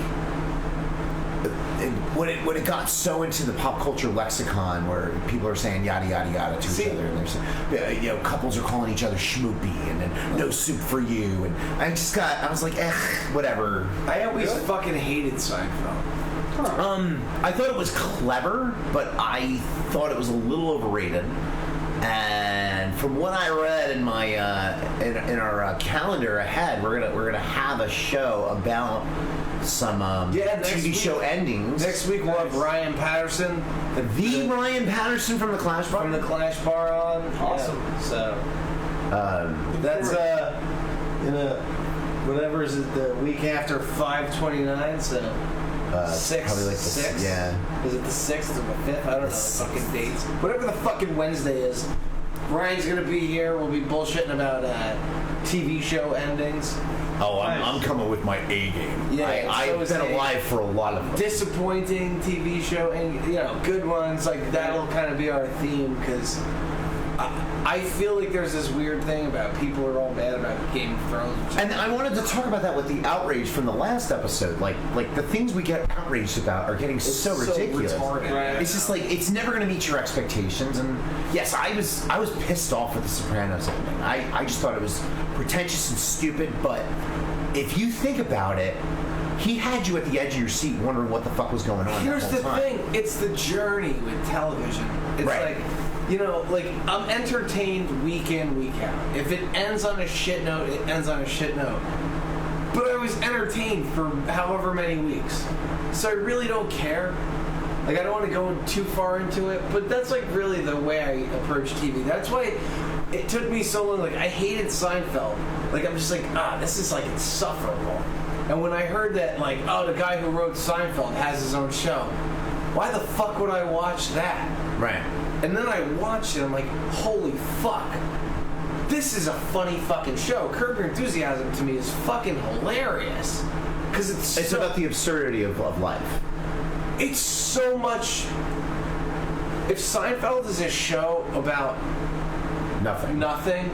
when it got so into the pop culture lexicon where people are saying yada yada yada to each other, and they're saying, couples are calling each other schmoopy, and then no soup for you, and I was like, whatever. I always fucking hated Seinfeld. I thought it was clever, but I thought it was a little overrated. And from what I read in my in our calendar ahead, we're gonna have a show about some TV show endings. Next week we'll have Ryan Patterson, the Ryan Patterson from the Clash Bar. From the Clash Bar on. Awesome. Yeah. So that's whatever is it, the week after 5/29. So. 6th, probably like the 6th? Yeah. Is it the 6th or the 5th? I don't know the fucking dates. Whatever the fucking Wednesday is. Ryan's gonna be here. We'll be bullshitting about TV show endings. Oh, I'm coming with my A game. Yeah, I've been alive for a lot of them. Disappointing TV show, and good ones. Like that'll kind of be our theme because I feel like there's this weird thing about people are all mad about Game of Thrones. And I wanted to talk about that with the outrage from the last episode. Like the things we get outraged about are getting so ridiculous. Right. It's just like it's never going to meet your expectations. And yes, I was pissed off with the Sopranos ending. I just thought it was pretentious and stupid. But if you think about it, he had you at the edge of your seat wondering what the fuck was going on. Here's the thing: it's the journey with television. It's like. I'm entertained week in, week out. If it ends on a shit note, it ends on a shit note. But I was entertained for however many weeks. So I really don't care. Like, I don't want to go too far into it, but that's, really the way I approach TV. That's why it took me so long. I hated Seinfeld. I'm just this is, insufferable. And when I heard that, the guy who wrote Seinfeld has his own show, why the fuck would I watch that? Right. And then I watched it, I'm like, holy fuck. This is a funny fucking show. Curb Your Enthusiasm to me is fucking hilarious. Because it's about the absurdity of life. It's so much... If Seinfeld is a show about... Nothing.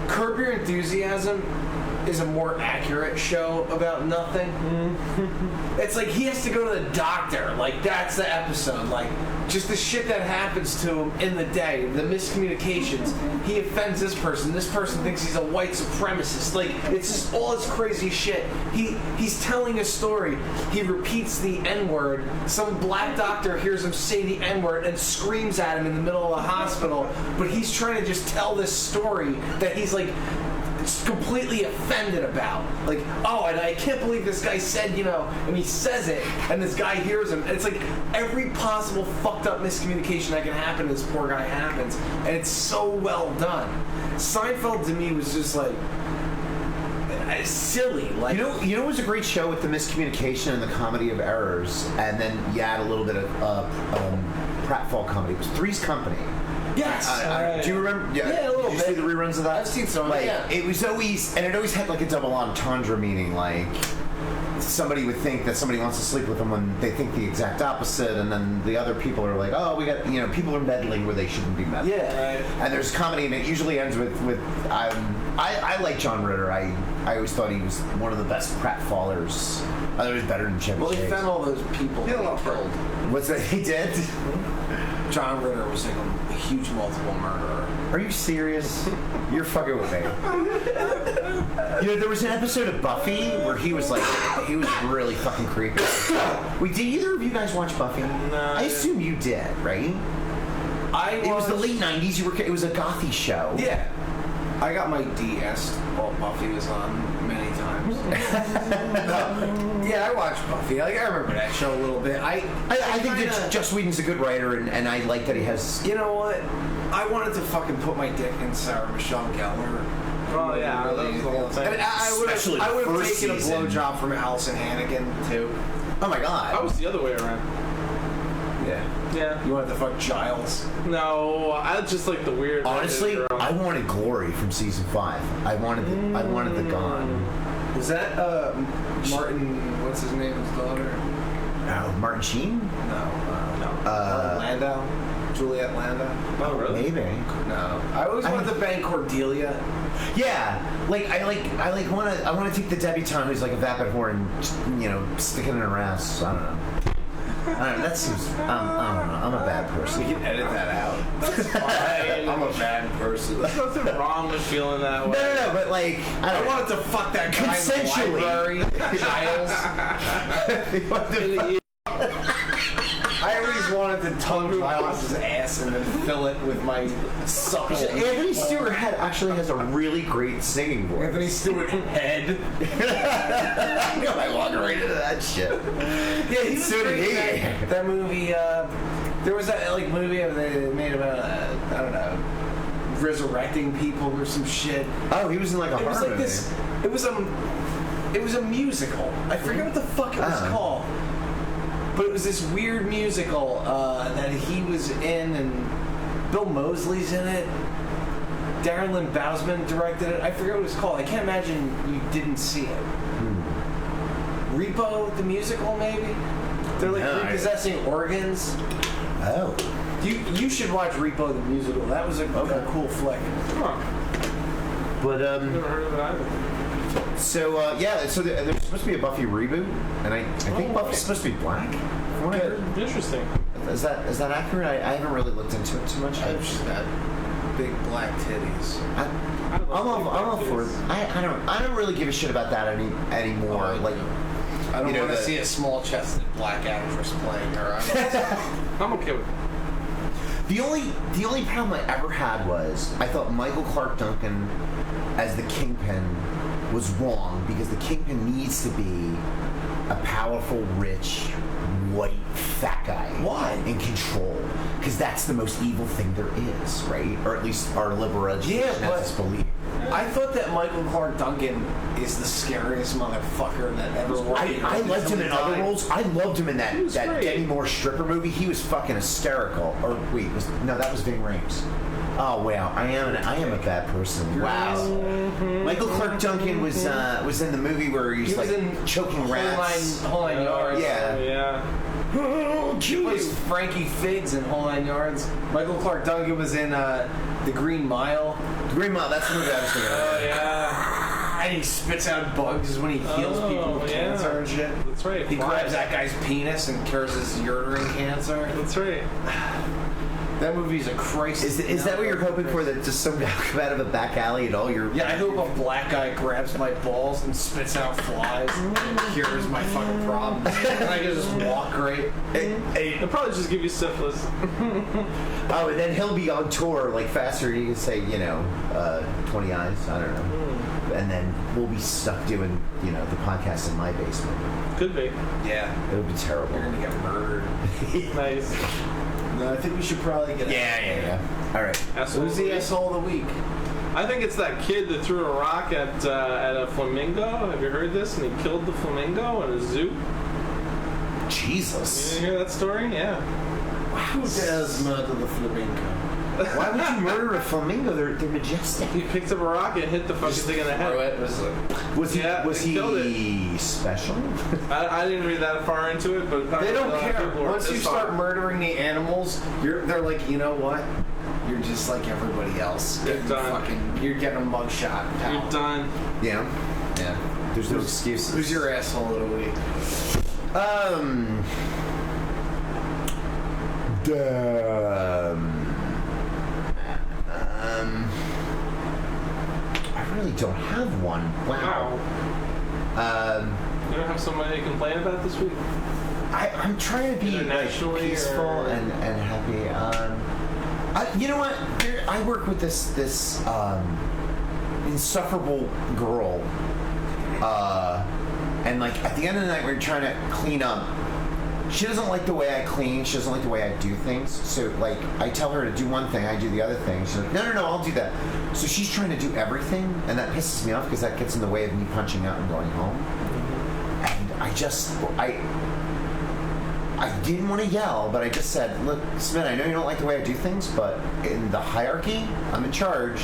Curb Your Enthusiasm is a more accurate show about nothing. It's like he has to go to the doctor. Like, that's the episode. Like, just the shit that happens to him in the day, the miscommunications. He offends this person. This person thinks he's a white supremacist. Like, it's just all this crazy shit. He's telling a story. He repeats the N-word. Some black doctor hears him say the N-word and screams at him in the middle of a hospital. But he's trying to just tell this story that he's like completely offended about. Like, oh, and I can't believe this guy said, you know, and he says it, and this guy hears him. And it's like every possible fucked up miscommunication that can happen to this poor guy happens, and it's so well done. Seinfeld to me was just like silly. Like, you know what was a great show with the miscommunication and the comedy of errors, and then you add a little bit of pratfall comedy. It was Three's Company. Yes. Do you remember? Yeah, a little Did bit. you see the reruns of that? I've seen some. Like, yeah. it was always, and it always had like a double entendre meaning. Like, somebody would think that somebody wants to sleep with them when they think the exact opposite, and then the other people are like, oh, we got, you know, people are meddling where they shouldn't be meddling. Yeah. Right. And there's comedy, and it usually ends with I like John Ritter. I always thought he was one of the best pratfallers. I thought he was better than Chevy Well, he Chase. found all those people that he killed. What's that? He did? John Ritter was like a huge multiple murderer. Are you serious? You're fucking with me. You know, there was an episode of Buffy where he was really fucking creepy. Wait, did either of you guys watch Buffy? No. I assume you did, right? It was the late 90s. It was a gothy show. Yeah. I got my DS while Buffy was on many times. Yeah, I watched Buffy. Like, I remember that show a little bit. I think that Joss Whedon's a good writer, and I like that he has... You know what? I wanted to fucking put my dick in Sarah Michelle Gellar. Oh yeah, that was the whole thing. And I would have taken a blowjob from Allison Hannigan too. Oh my god. I was the other way around. Yeah. You wanted to fuck Giles? No, I just like the weird. Honestly, girl. I wanted Glory from season 5. I wanted the Gone. Is that Martin? What's his name? His daughter? Oh, Martin Sheen? No. Landau. Juliet Landau. Oh really? Maybe. No. I always wanted to bang Cordelia. Yeah, I want to take the debutante who's like a vapid whore and, you know, stick it in her ass. I don't know. That seems. I don't know. I'm a bad person. We can edit that out. That's fine. I'm a bad person. There's nothing wrong with feeling that way. No, but like I wanted to fuck that guy consensually. in the library. Giles. I always wanted to tongue Giles' ass and then fill it with my supple. Anthony Stewart actually has a really great singing voice. Anthony Stewart head. I walk right into that shit. Yeah, he was great. That movie. There was that like movie they made about I don't know, resurrecting people or some shit. Oh, he was in like a horror movie. It was a musical. I forget what the fuck it was called. But it was this weird musical that he was in, and Bill Moseley's in it. Darren Lynn Bousman directed it. I forget what it was called. I can't imagine you didn't see it. Repo, the musical, maybe? They're like repossessing organs. Oh. You should watch Repo, the musical. That was a cool flick. But, Never heard of it either. So there's supposed to be a Buffy reboot, and I think Buffy's supposed to be black. From what I heard. Interesting. Is that accurate? I haven't really looked into it too much. She's got big black titties. I'm all for it. I don't really give a shit about that anymore. I don't want to see a small-chested black actress playing her. I'm okay with it. The only problem I ever had was I thought Michael Clark Duncan as the Kingpin was wrong, because the Kingpin needs to be a powerful, rich, white, fat guy. Why? In control. Because that's the most evil thing there is, right? Or at least our liberal education has us believe. I thought that Michael Clark Duncan is the scariest motherfucker that ever worked. I liked him in other roles. I loved him in that Demi Moore stripper movie. He was fucking hysterical. Or wait, that was Ving Rhames. Oh wow, I am a bad person. Wow. Michael Clark Duncan was in the movie where he was like choking rats. Whole Nine Yards. Yeah. He plays Frankie Figs in Whole Nine Yards. Michael Clark Duncan was in The Green Mile. The Green Mile, that's the movie I was thinking of. Oh yeah. And he spits out bugs when he heals people with cancer and shit. That's right. He grabs that guy's penis and cures his uterine cancer. That's right. That movie's a crisis. Is that what you're hoping for? That just some guy come out of a back alley and all your... Yeah, I hope a black guy grabs my balls and spits out flies and cures my fucking problems. And I can just walk great. They'll probably just give you syphilis. Oh, and then he'll be on tour like faster. You can say, 20 eyes. I don't know. And then we'll be stuck doing, the podcast in my basement. Could be. Yeah. It'll be terrible. You're gonna get murdered. Nice. No, I think we should probably get Yeah. All right. Who's the asshole of the week? I think it's that kid that threw a rock at a flamingo. Have you heard this? And he killed the flamingo in a zoo. Jesus. You didn't hear that story? Yeah. Who does murder the flamingo? Why would you murder a flamingo? They're majestic. He picked up a rock and hit the fucking thing in the head. Was he killed it. special? I didn't read that far into it, but They don't care. Once you start murdering the animals, they're like, you know what? You're just like everybody else. You're done. You're getting a mugshot. Pal. You're done. Yeah. There's no excuses. Who's your asshole of the week? I really don't have one. Wow. You don't have somebody to complain about this week? I'm trying to be peaceful and happy. You know what? I work with this insufferable girl, and like at the end of the night, we're trying to clean up. She doesn't like the way I clean. She doesn't like the way I do things. So, like, I tell her to do one thing, I do the other thing. She's like, no, I'll do that. So she's trying to do everything, and that pisses me off because that gets in the way of me punching out and going home. And I didn't want to yell, but I just said, look, Smith, I know you don't like the way I do things, but in the hierarchy, I'm in charge,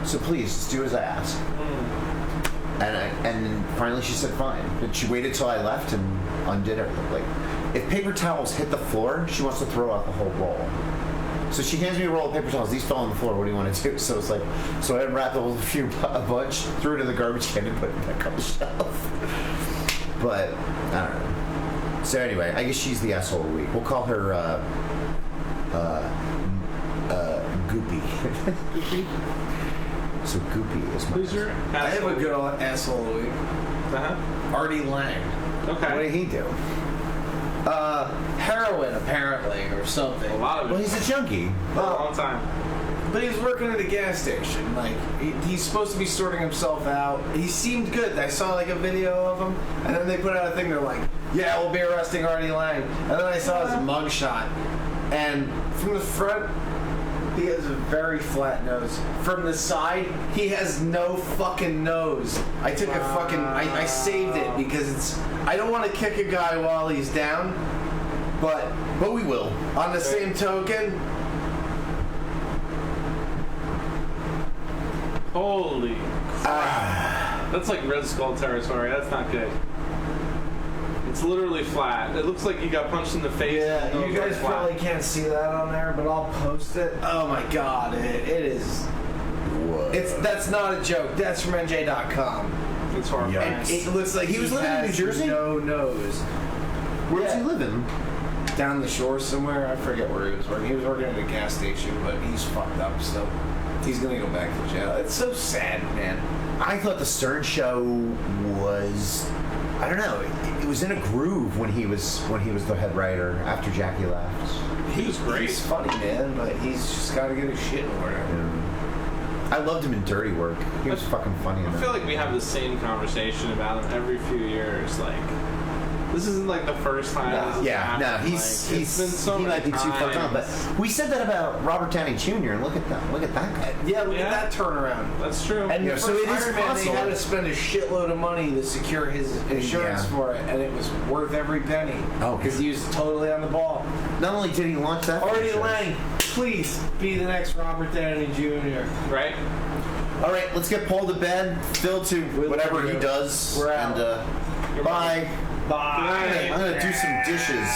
so please, just do as I ask. And then finally she said fine. But she waited till I left and undid everything. Like, if paper towels hit the floor, she wants to throw out the whole roll. So she hands me a roll of paper towels. These fell on the floor. What do you want to do? So it's like, so I unwrapped a bunch, threw it in the garbage can, and put it back on the shelf. But I don't know. So anyway, I guess she's the asshole of the week. We'll call her Goopy. Goopy. So Goopy is my. Who's your? I have a good old asshole of the week. Artie Lang. Okay. What did he do? Heroin apparently, or something. A lot of it. Well, he's a junkie. For a long time. But he was working at a gas station. Like, he's supposed to be sorting himself out. He seemed good. I saw, like, a video of him, and then they put out a thing, they're like, yeah, we'll be arresting Artie Lang. And then I saw his mugshot. And from the front, he has a very flat nose. From the side, he has no fucking nose. I took a fucking... I saved it because I don't want to kick a guy while he's down, but we will. On the same token... Holy crap. That's like Red Skull territory. That's not good. It's literally flat. It looks like you got punched in the face. Yeah, you guys probably can't see that on there, but I'll post it. Oh my god, it is. What? That's not a joke. That's from NJ.com. It's horrifying. And it looks like he was living in New Jersey? No nose. Where was he living? Down the shore somewhere. I forget where he was working. He was working at a gas station, but he's fucked up, so he's gonna go back to jail. It's so sad, man. I thought the Stern Show was, I don't know, it was in a groove when he was the head writer after Jackie left. He was great. He's funny, man, but he's just got to get his shit in order. I loved him in Dirty Work. He was fucking funny. I feel like we have the same conversation about him every few years. Like, this isn't like the first time. He's been so he might be many too fucked on, but we said that about Robert Downey Jr. and look at that guy. Yeah, look at that turnaround. That's true. And yeah, so it is Iron Man, possible. they had to spend a shitload of money to secure his insurance for it, and it was worth every penny. Oh, because he was totally on the ball. Not only did he launch that, Artie Lang, please be the next Robert Downey Jr. Right. All right, let's get Paul to bed. Phil to whatever he does. We're out. And bye. Bye. I'm gonna do some dishes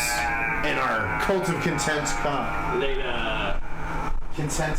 in our Cult of Content. Later. Content.